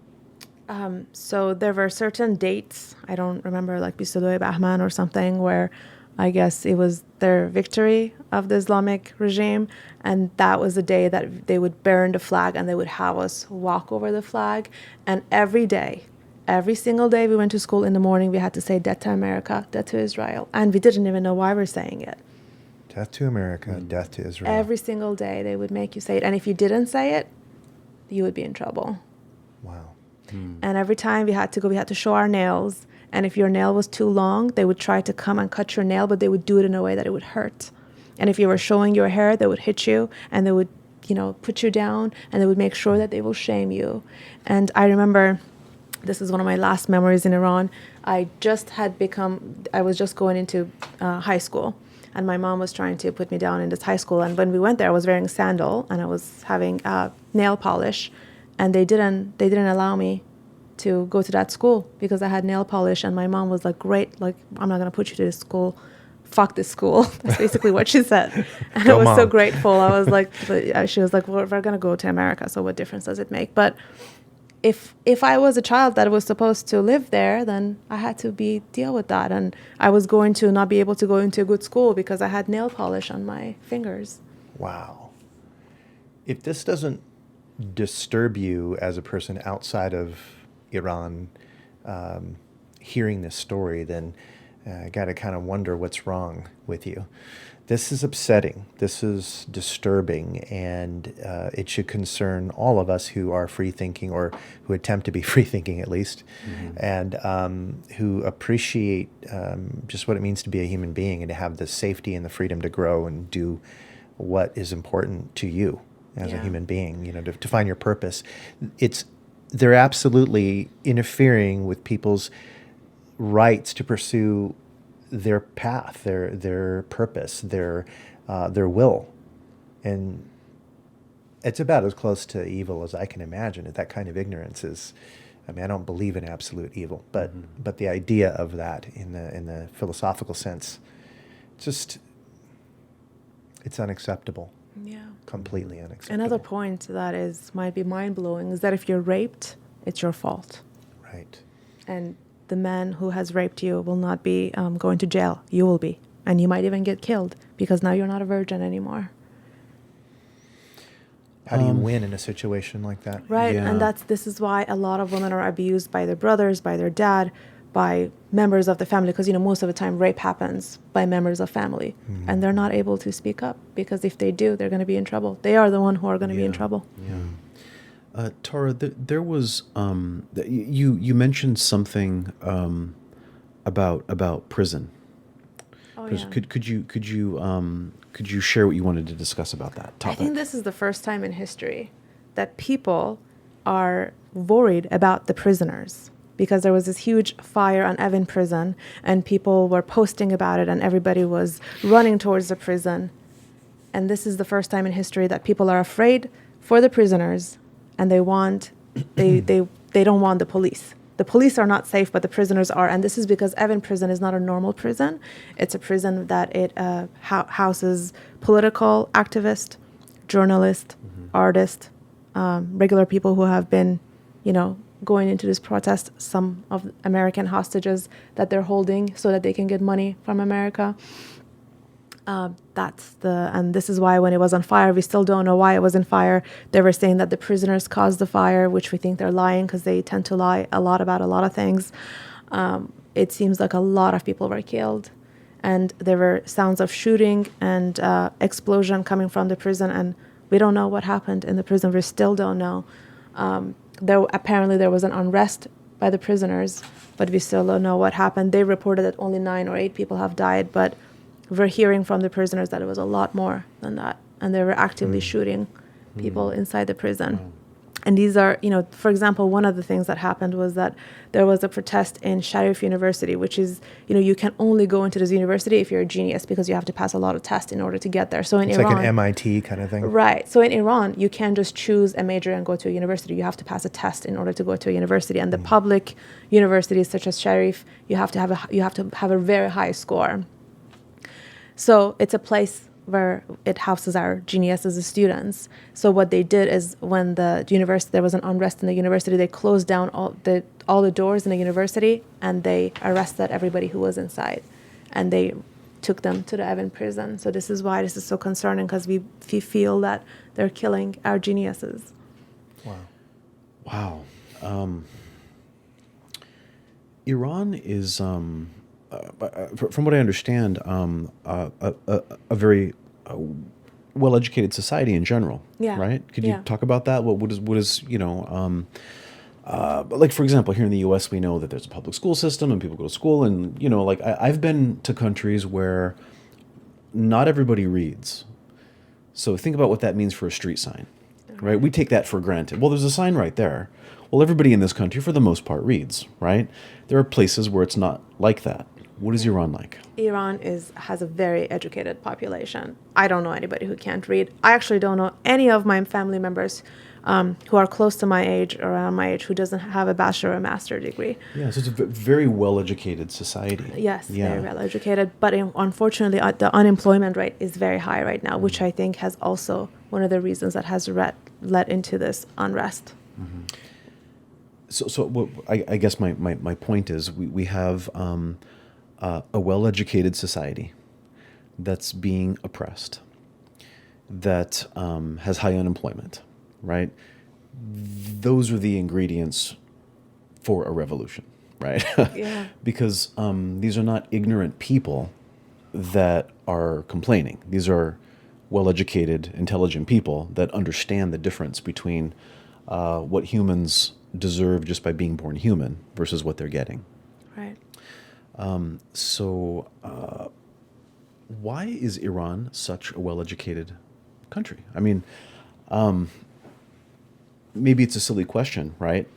So there were certain dates, I don't remember, like Bisadoy Bahman or something, where I guess it was their victory of the Islamic regime, and that was the day that they would burn the flag and they would have us walk over the flag. And every day, every single day we went to school in the morning, we had to say death to America, death to Israel, and we didn't even know why we're saying it. Death to America, death to Israel. Every single day they would make you say it, and if you didn't say it, you would be in trouble. Wow. And every time we had to show our nails. And if your nail was too long, they would try to come and cut your nail, but they would do it in a way that it would hurt. And if you were showing your hair, they would hit you, and they would, put you down, and they would make sure that they will shame you. And I remember, this is one of my last memories in Iran. I was just going into high school, and my mom was trying to put me down in this high school. And when we went there, I was wearing a sandal, and I was having nail polish, and they didn't allow me to go to that school because I had nail polish, and my mom was like, great, like, I'm not going to put you to this school. Fuck this school. That's basically what she said. And I was so grateful. I was like, she was like, well, we're going to go to America, so what difference does it make? But if I was a child that was supposed to live there, then I had to deal with that. And I was going to not be able to go into a good school because I had nail polish on my fingers. Wow. If this doesn't disturb you as a person outside of Iran, hearing this story, then I got to kind of wonder what's wrong with you. This is upsetting. This is disturbing, and it should concern all of us who are free-thinking, or who attempt to be free-thinking at least, and who appreciate just what it means to be a human being and to have the safety and the freedom to grow and do what is important to you as a human being, to find your purpose. They're absolutely interfering with people's rights to pursue their path, their purpose, their will, and it's about as close to evil as I can imagine. That kind of ignorance is, I mean, I don't believe in absolute evil, but the idea of that in the philosophical sense, it's unacceptable. Yeah. Completely unacceptable. Another point that might be mind-blowing is that if you're raped, it's your fault. Right. And the man who has raped you will not be going to jail. You will be. And you might even get killed because now you're not a virgin anymore. How do you win in a situation like that? Right. Yeah. And this is why a lot of women are abused by their brothers, by their dad, by members of the family, because most of the time rape happens by members of family, and they're not able to speak up because if they do, they're going to be in trouble. They are the one who are going to be in trouble. Yeah. Tara, there was you mentioned something about prison. Oh, yeah. Could you share what you wanted to discuss about that topic? I think this is the first time in history that people are worried about the prisoners, because there was this huge fire on Evin prison and people were posting about it and everybody was running towards the prison. And this is the first time in history that people are afraid for the prisoners and they want They don't want the police. The police are not safe, but the prisoners are, and this is because Evin prison is not a normal prison. It's a prison that it houses political activists, journalists, artists, regular people who have been, going into this protest. Some of American hostages that they're holding so that they can get money from America. And this is why when it was on fire, we still don't know why it was on fire. They were saying that the prisoners caused the fire, which we think they're lying because they tend to lie a lot about a lot of things. It seems like a lot of people were killed, and there were sounds of shooting and explosion coming from the prison, and we don't know what happened in the prison. We still don't know. Apparently there was an unrest by the prisoners, but we still don't know what happened. They reported that only 9 or 8 people have died, but we're hearing from the prisoners that it was a lot more than that, and they were actively shooting people inside the prison. And these are, for example, one of the things that happened was that there was a protest in Sharif University, which is, you can only go into this university if you're a genius because you have to pass a lot of tests in order to get there. So in It's Iran, like an MIT kind of thing. right. So in Iran, you can't just choose a major and go to a university. You have to pass a test in order to go to a university. And the public universities such as Sharif, you have to have a very high score. So it's a place where it houses our geniuses as students. So what they did is when there was an unrest in the university, they closed down all the doors in the university, and they arrested everybody who was inside, and they took them to the Evin prison. So this is why this is so concerning, because we feel that they're killing our geniuses. Wow. Iran is, from what I understand, a very well-educated society in general. Yeah. Right? Could you Yeah. talk about that? What is like, for example, here in the U.S., we know that there's a public school system and people go to school, and I've been to countries where not everybody reads. So think about what that means for a street sign, right? We take that for granted. Well, there's a sign right there. Well, everybody in this country, for the most part, reads, right? There are places where it's not like that. What is Iran like? Iran has a very educated population. I don't know anybody who can't read. I actually don't know any of my family members who are close to my age or around my age who doesn't have a bachelor or master degree. Yeah, so it's a very well-educated society. Yes, Yeah. very well educated. But unfortunately, the unemployment rate is very high right now, which I think has also one of the reasons that has led into this unrest. So what, I guess my point is we have a well-educated society that's being oppressed, that has high unemployment, right? Those are the ingredients for a revolution, right? Yeah. Because these are not ignorant people that are complaining. These are well-educated, intelligent people that understand the difference between what humans deserve just by being born human versus what they're getting. Right. So why is Iran such a well-educated country? I mean, maybe it's a silly question, right?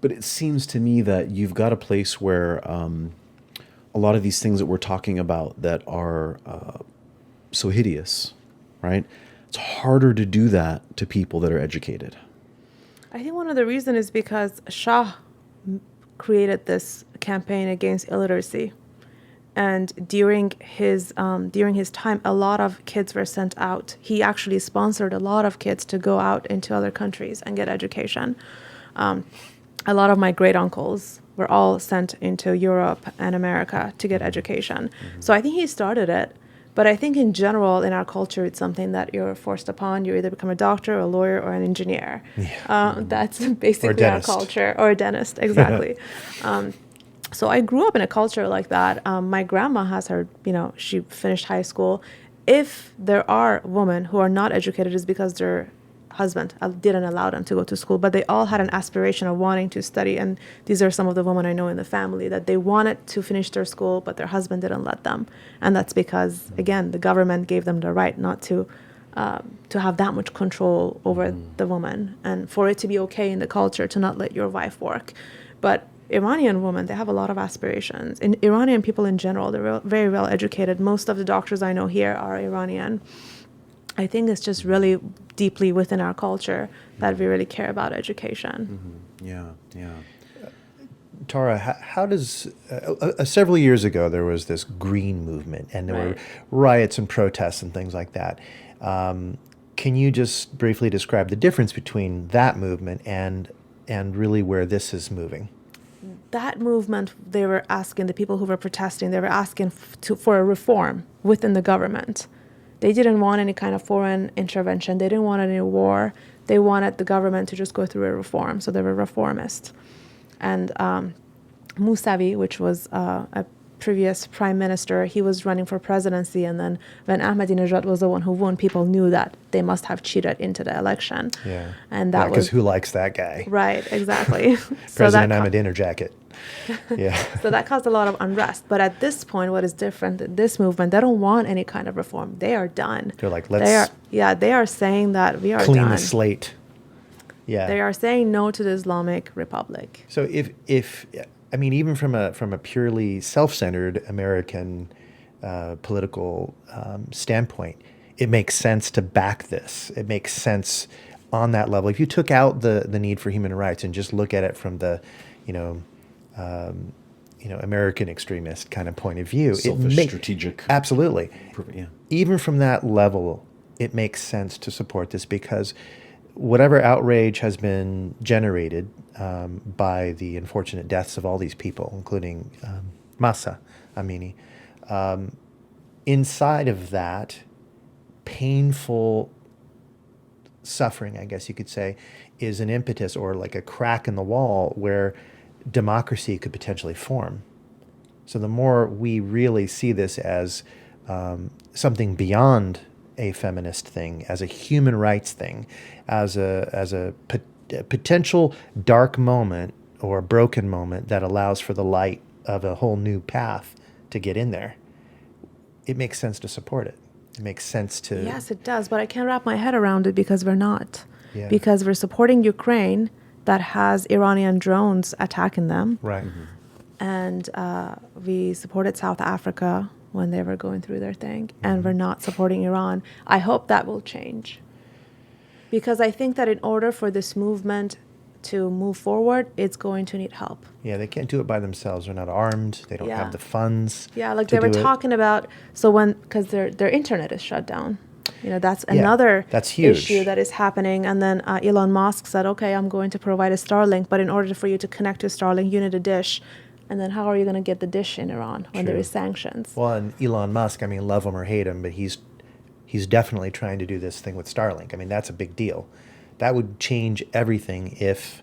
But it seems to me that you've got a place where a lot of these things that we're talking about that are so hideous, right? It's harder to do that to people that are educated. I think one of the reasons is because Shah created this campaign against illiteracy. And during his time, a lot of kids were sent out. He actually sponsored a lot of kids to go out into other countries and get education. A lot of my great uncles were all sent into Europe and America to get education. So I think he started it. But I think in general, in our culture, it's something that you're forced upon. You either become a doctor, a lawyer, or an engineer. Yeah. That's basically our culture. Or a dentist, exactly. So I grew up in a culture like that. My grandma has her, she finished high school. If there are women who are not educated, it's because their husband didn't allow them to go to school. But they all had an aspiration of wanting to study. And these are some of the women I know in the family that they wanted to finish their school, but their husband didn't let them. And that's because, again, the government gave them the right not to have that much control over the woman, and for it to be okay in the culture to not let your wife work. But Iranian women, they have a lot of aspirations. And Iranian people in general, they're very well educated. Most of the doctors I know here are Iranian. I think it's just really deeply within our culture that we really care about education. Yeah, yeah. Tara, how does several years ago there was this green movement, and there were Right. riots and protests and things like that. Can you just briefly describe the difference between that movement and really where this is moving? That movement, they were asking, the people who were protesting, they were asking for a reform within the government. They didn't want any kind of foreign intervention. They didn't want any war. They wanted the government to just go through a reform. So they were reformists. And Mousavi, which was a previous prime minister, he was running for presidency. And then when Ahmadinejad was the one who won, people knew that they must have cheated into the election. Yeah. And that because was who likes that guy? right, exactly. President Ahmadinejad. Yeah. So that caused a lot of unrest. But at this point, what is different, this movement, they don't want any kind of reform. They are done. They're like, they are saying that we are clean done. the slate. Yeah. They are saying no to the Islamic Republic. So if I mean, even from a purely self-centered American political standpoint, it makes sense to back this. It makes sense on that level. If you took out the need for human rights and just look at it from the, American extremist kind of point of view, Selfish, strategic. Absolutely. Yeah. Even from that level, it makes sense to support this because whatever outrage has been generated by the unfortunate deaths of all these people, including Masa Amini, inside of that painful suffering, I guess you could say, is an impetus or like a crack in the wall where democracy could potentially form. So the more we really see this as something beyond a feminist thing, as a human rights thing, as a potential dark moment or a broken moment that allows for the light of a whole new path to get in there, it makes sense to support it. It makes sense to... Yes, it does. But I can't wrap my head around it because we're not. Yeah. Because we're supporting Ukraine that has Iranian drones attacking them. Right. And we supported South Africa when they were going through their thing. And we're not supporting Iran. I hope that will change. Because I think that in order for this movement to move forward, it's going to need help. Yeah, they can't do it by themselves. They're not armed. They don't Yeah. have the funds. Yeah, like to they were do it. talking about, so when, because their internet is shut down. That's another that's huge. issue that is happening. And then Elon Musk said, okay, I'm going to provide a Starlink, but in order for you to connect to Starlink, you need a dish. And then how are you going to get the dish in Iran when there True. is sanctions? Well, and Elon Musk, I mean, love him or hate him, but he's definitely trying to do this thing with Starlink. I mean, that's a big deal. That would change everything if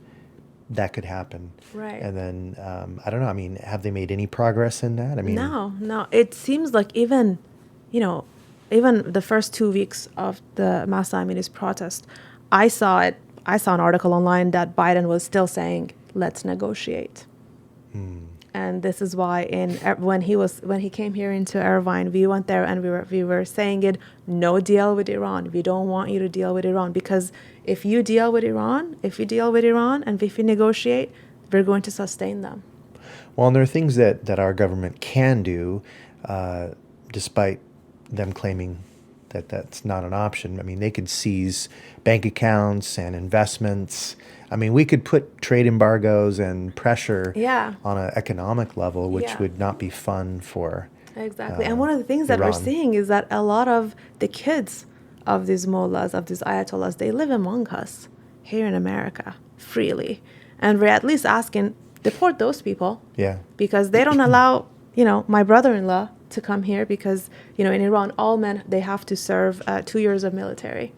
that could happen. Right. And then, I don't know, I mean, have they made any progress in that? I mean, No. It seems like even the first 2 weeks of the Masa Amini's protest, I saw an article online that Biden was still saying, let's negotiate. And this is why when he came here into Irvine, we went there and we were saying it, no deal with Iran. We don't want you to deal with Iran, because if you deal with Iran, and if we negotiate, we're going to sustain them. well, and there are things that our government can do, despite them claiming that that's not an option. I mean, they could seize bank accounts and investments. I mean, we could put trade embargoes and pressure Yeah. on an economic level, which Yeah. would not be fun for Exactly. And one of the things that we're Iran. seeing is that a lot of the kids of these mullahs, of these ayatollahs, they live among us here in America freely. And we're at least asking, deport those people. Yeah. Because they don't allow, my brother-in-law to come here because, in Iran, all men, they have to serve 2 years of military.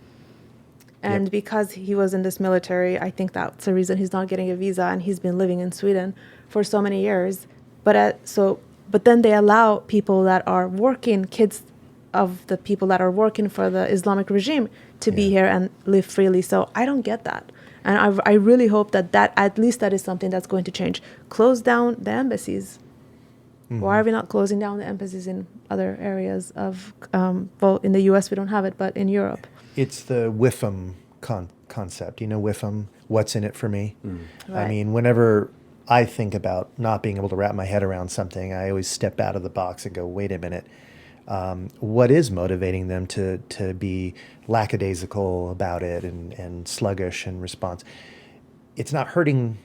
And Yep. because he was in this military, I think that's the reason he's not getting a visa, and he's been living in Sweden for so many years. But then they allow people that are working, kids of the people that are working for the Islamic regime, to be Yeah. here and live freely. So I don't get that. And I really hope that at least that is something that's going to change. Close down the embassies. Why are we not closing down the embassies in other areas of, well, in the U.S. we don't have it, but in Europe? It's the WIFM concept. WIFM, what's in it for me? I Right. mean, whenever I think about not being able to wrap my head around something, I always step out of the box and go, wait a minute. what is motivating them to be lackadaisical about it and sluggish in response. It's not hurting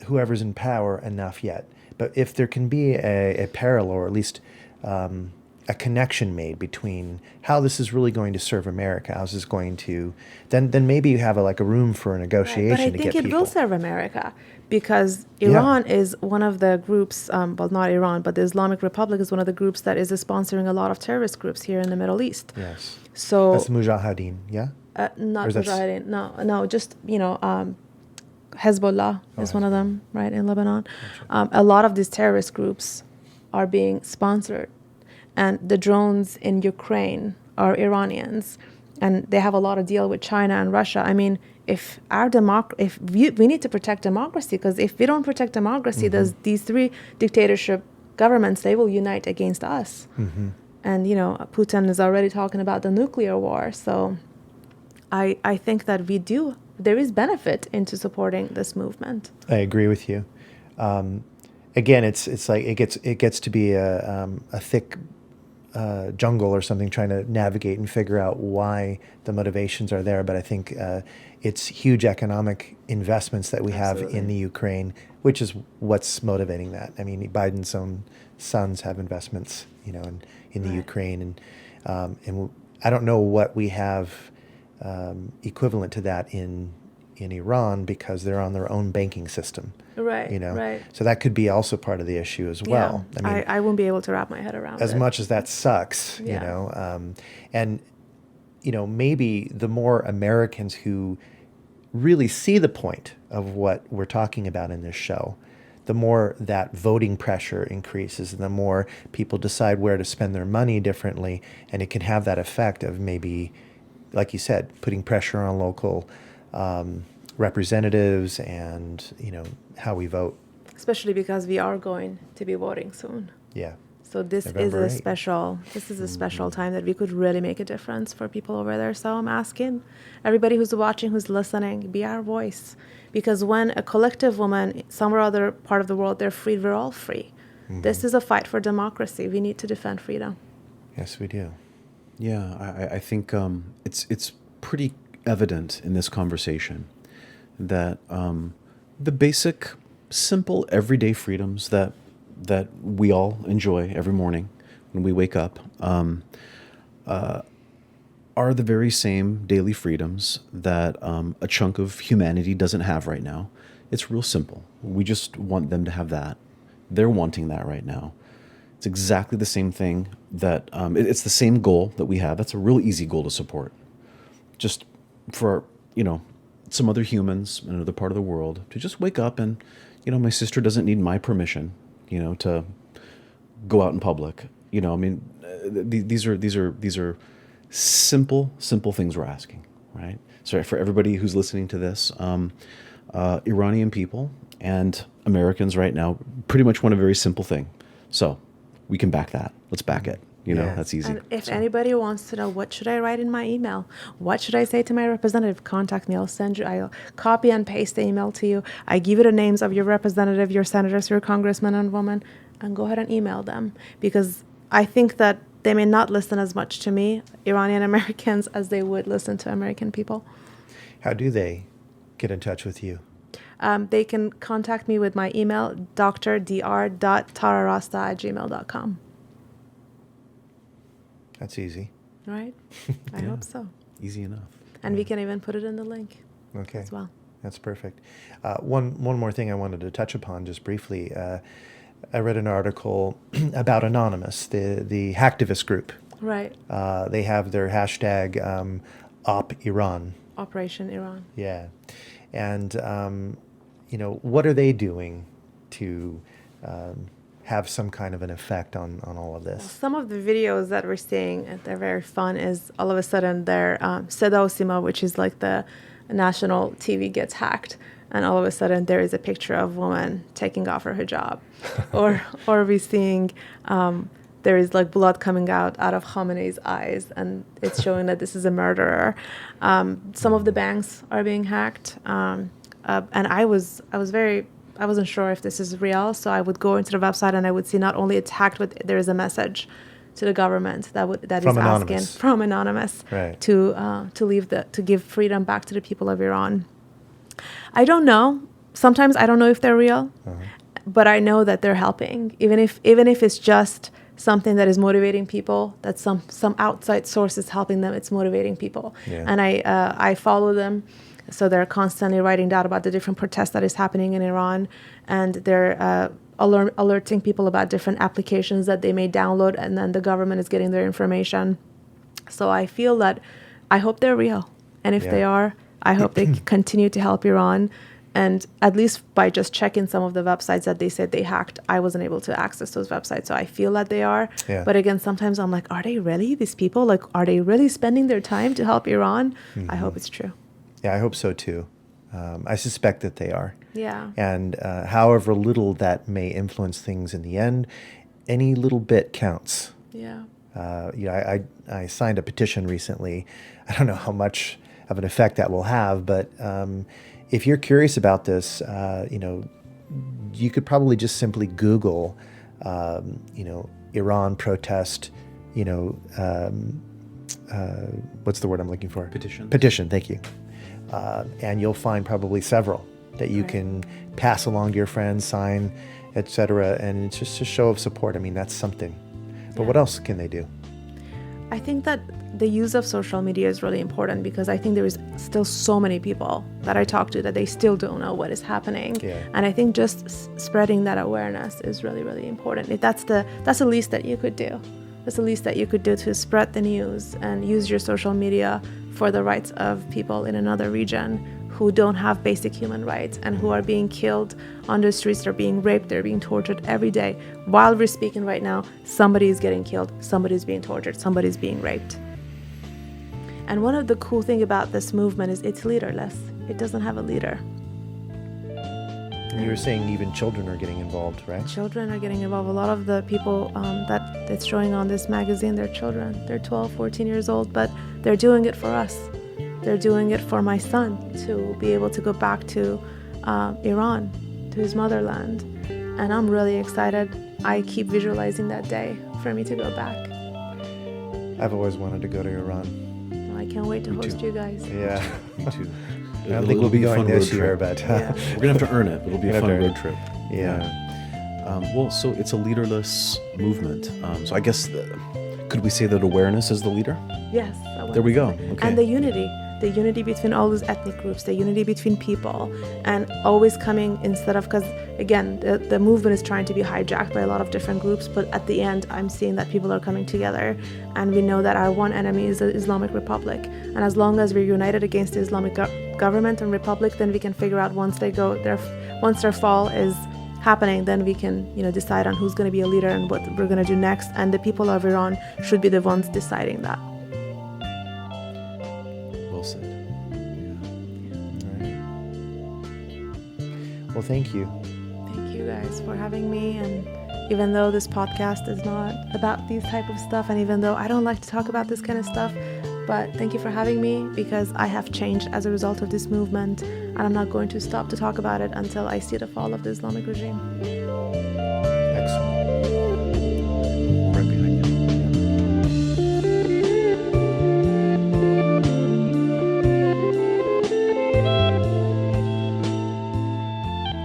whoever's in power enough yet. But if there can be a parallel, or at least a connection made between how this is really going to serve America, how this is going to, then maybe you have a room for a negotiation But I to think get it people. will serve America because Iran is one of the groups, well, not Iran, but the Islamic Republic is one of the groups that is sponsoring a lot of terrorist groups here in the Middle East. Yes. So That's the Mujahideen, yeah? not Or is that Mujahideen, no, just Hezbollah is one of them, right, in Lebanon. A lot of these terrorist groups are being sponsored, and the drones in Ukraine are Iranians, and they have a lot of deal with China and Russia. I mean, if we need to protect democracy, because if we don't protect democracy, these three dictatorship governments, they will unite against us. And Putin is already talking about the nuclear war. So I think that there is benefit into supporting this movement. I agree with you. Again, it's like it gets to be a thick jungle or something, trying to navigate and figure out why the motivations are there. But I think it's huge economic investments that we have in the Ukraine, which is what's motivating that. I mean, Biden's own sons have investments, in the Ukraine, and I don't know what we have equivalent to that in Iran, because they're on their own banking system. Right. Right. So that could be also part of the issue as well. Yeah. I mean, I won't be able to wrap my head around as it. much as that sucks, and maybe the more Americans who really see the point of what we're talking about in this show, the more that voting pressure increases, and the more people decide where to spend their money differently, and it can have that effect of maybe, like you said, putting pressure on local representatives and how we vote. Especially because we are going to be voting soon. Yeah. So this November is 8th. this is a special time that we could really make a difference for people over there. So I'm asking everybody who's watching, who's listening, be our voice. Because when a collective woman, somewhere other part of the world, they're freed, we're all free. This is a fight for democracy. We need to defend freedom. Yes, we do. Yeah, I think it's pretty evident in this conversation that the basic, simple, everyday freedoms that we all enjoy every morning when we wake up are the very same daily freedoms that a chunk of humanity doesn't have right now. It's real simple. We just want them to have that. They're wanting that right now. It's exactly the same thing that it's the same goal that we have. That's a real easy goal to support. Just for some other humans in another part of the world to just wake up and my sister doesn't need my permission to go out in public. I mean, these are simple things we're asking, right? So for everybody who's listening to this, Iranian people and Americans right now pretty much want a very simple thing. So we can back that. Let's back it. That's easy. And if anybody wants to know, what should I write in my email? What should I say to my representative? Contact me. I'll copy and paste the email to you. I give you the names of your representative, your senators, your congressmen and women, and go ahead and email them. Because I think that they may not listen as much to me, Iranian Americans, as they would listen to American people. How do they get in touch with you? They can contact me with my email, dr.tararasta@gmail.com. That's easy. Right? I hope so. Easy enough. And we can even put it in the link as well. That's perfect. One more thing I wanted to touch upon just briefly. I read an article about Anonymous, the hacktivist group. Right. They have their hashtag Op Iran. Operation Iran. Yeah. And, what are they doing to have some kind of an effect on all of this? Some of the videos that we're seeing, they're very fun, is all of a sudden their Seda Osima, which is like the national TV, gets hacked. And all of a sudden there is a picture of a woman taking off her hijab. or we're seeing there is like blood coming out of Khamenei's eyes, and it's showing that this is a murderer. Some of the banks are being hacked. And I wasn't sure if this is real, so I would go into the website and I would see not only it's hacked, but there is a message to the government that From is anonymous. asking from anonymous Right. to give freedom back to the people of Iran. I don't know. Sometimes I don't know if they're real, but I know that they're helping, even if it's just something that is motivating people, that some outside source is helping them, it's motivating people. Yeah. And I follow them, so they're constantly writing down about the different protests that is happening in Iran, and they're alerting people about different applications that they may download, and then the government is getting their information. So I feel that, I hope they're real, and if they are, I hope they continue to help Iran. And at least by just checking some of the websites that they said they hacked, I wasn't able to access those websites. So I feel that they are. Yeah. But again, sometimes I'm like, are they really, these people? Like, are they really spending their time to help Iran? I hope it's true. Yeah, I hope so too. I suspect that they are. Yeah. And however little that may influence things in the end, any little bit counts. Yeah. I signed a petition recently. I don't know how much of an effect that will have, but if you're curious about this, you could probably just simply Google, Iran protest, what's the word I'm looking for? Petition, thank you. And you'll find probably several that you can pass along to your friends, sign, etc. And it's just a show of support. I mean, that's something. But what else can they do? I think that the use of social media is really important, because I think there is still so many people that I talk to that they still don't know what is happening. Yeah. And I think just spreading that awareness is really, really important. That's the least that you could do. That's the least that you could do to spread the news and use your social media for the rights of people in another region who don't have basic human rights and who are being killed on the streets. They're being raped, they're being tortured every day. While we're speaking right now, somebody is getting killed, somebody's being tortured, somebody's being raped. And one of the cool things about this movement is it's leaderless. It doesn't have a leader. And you were saying even children are getting involved, right? Children are getting involved. A lot of the people that's showing on this magazine, they're children. They're 12, 14 years old, but they're doing it for us. They're doing it for my son to be able to go back to Iran, to his motherland. And I'm really excited. I keep visualizing that day for me to go back. I've always wanted to go to Iran. I can't wait to host you guys. Yeah. Me too. I don't think we'll be going this year, but Yeah. We're gonna have to earn it. It'll be a We're fun gonna have road to trip. yeah. Well, so it's a leaderless movement. So I guess could we say that awareness is the leader? Yes. There we go. Okay. And the unity between all those ethnic groups, the unity between people, and always coming instead of, because again, the movement is trying to be hijacked by a lot of different groups, but at the end, I'm seeing that people are coming together, and we know that our one enemy is the Islamic Republic, and as long as we're united against the Islamic government and republic, then we can figure out once their fall is happening, then we can decide on who's going to be a leader and what we're going to do next, and the people of Iran should be the ones deciding that. Well said. Well, thank you. Thank you guys for having me. And even though this podcast is not about these type of stuff, and even though I don't like to talk about this kind of stuff, but thank you for having me, because I have changed as a result of this movement, and I'm not going to stop to talk about it until I see the fall of the Islamic regime. Excellent. Right behind you.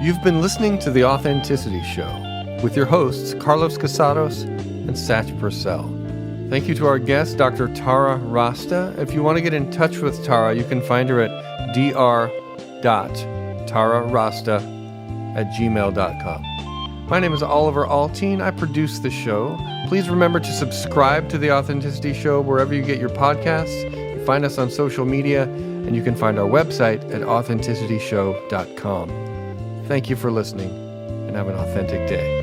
You've been listening to The Authenticity Show with your hosts, Carlos Casados and Satch Purcell. Thank you to our guest, Dr. Tara Rasta. If you want to get in touch with Tara, you can find her at dr.tararasta@gmail.com. My name is Oliver Altine. I produce the show. Please remember to subscribe to The Authenticity Show wherever you get your podcasts. Find us on social media, and you can find our website at authenticityshow.com. Thank you for listening, and have an authentic day.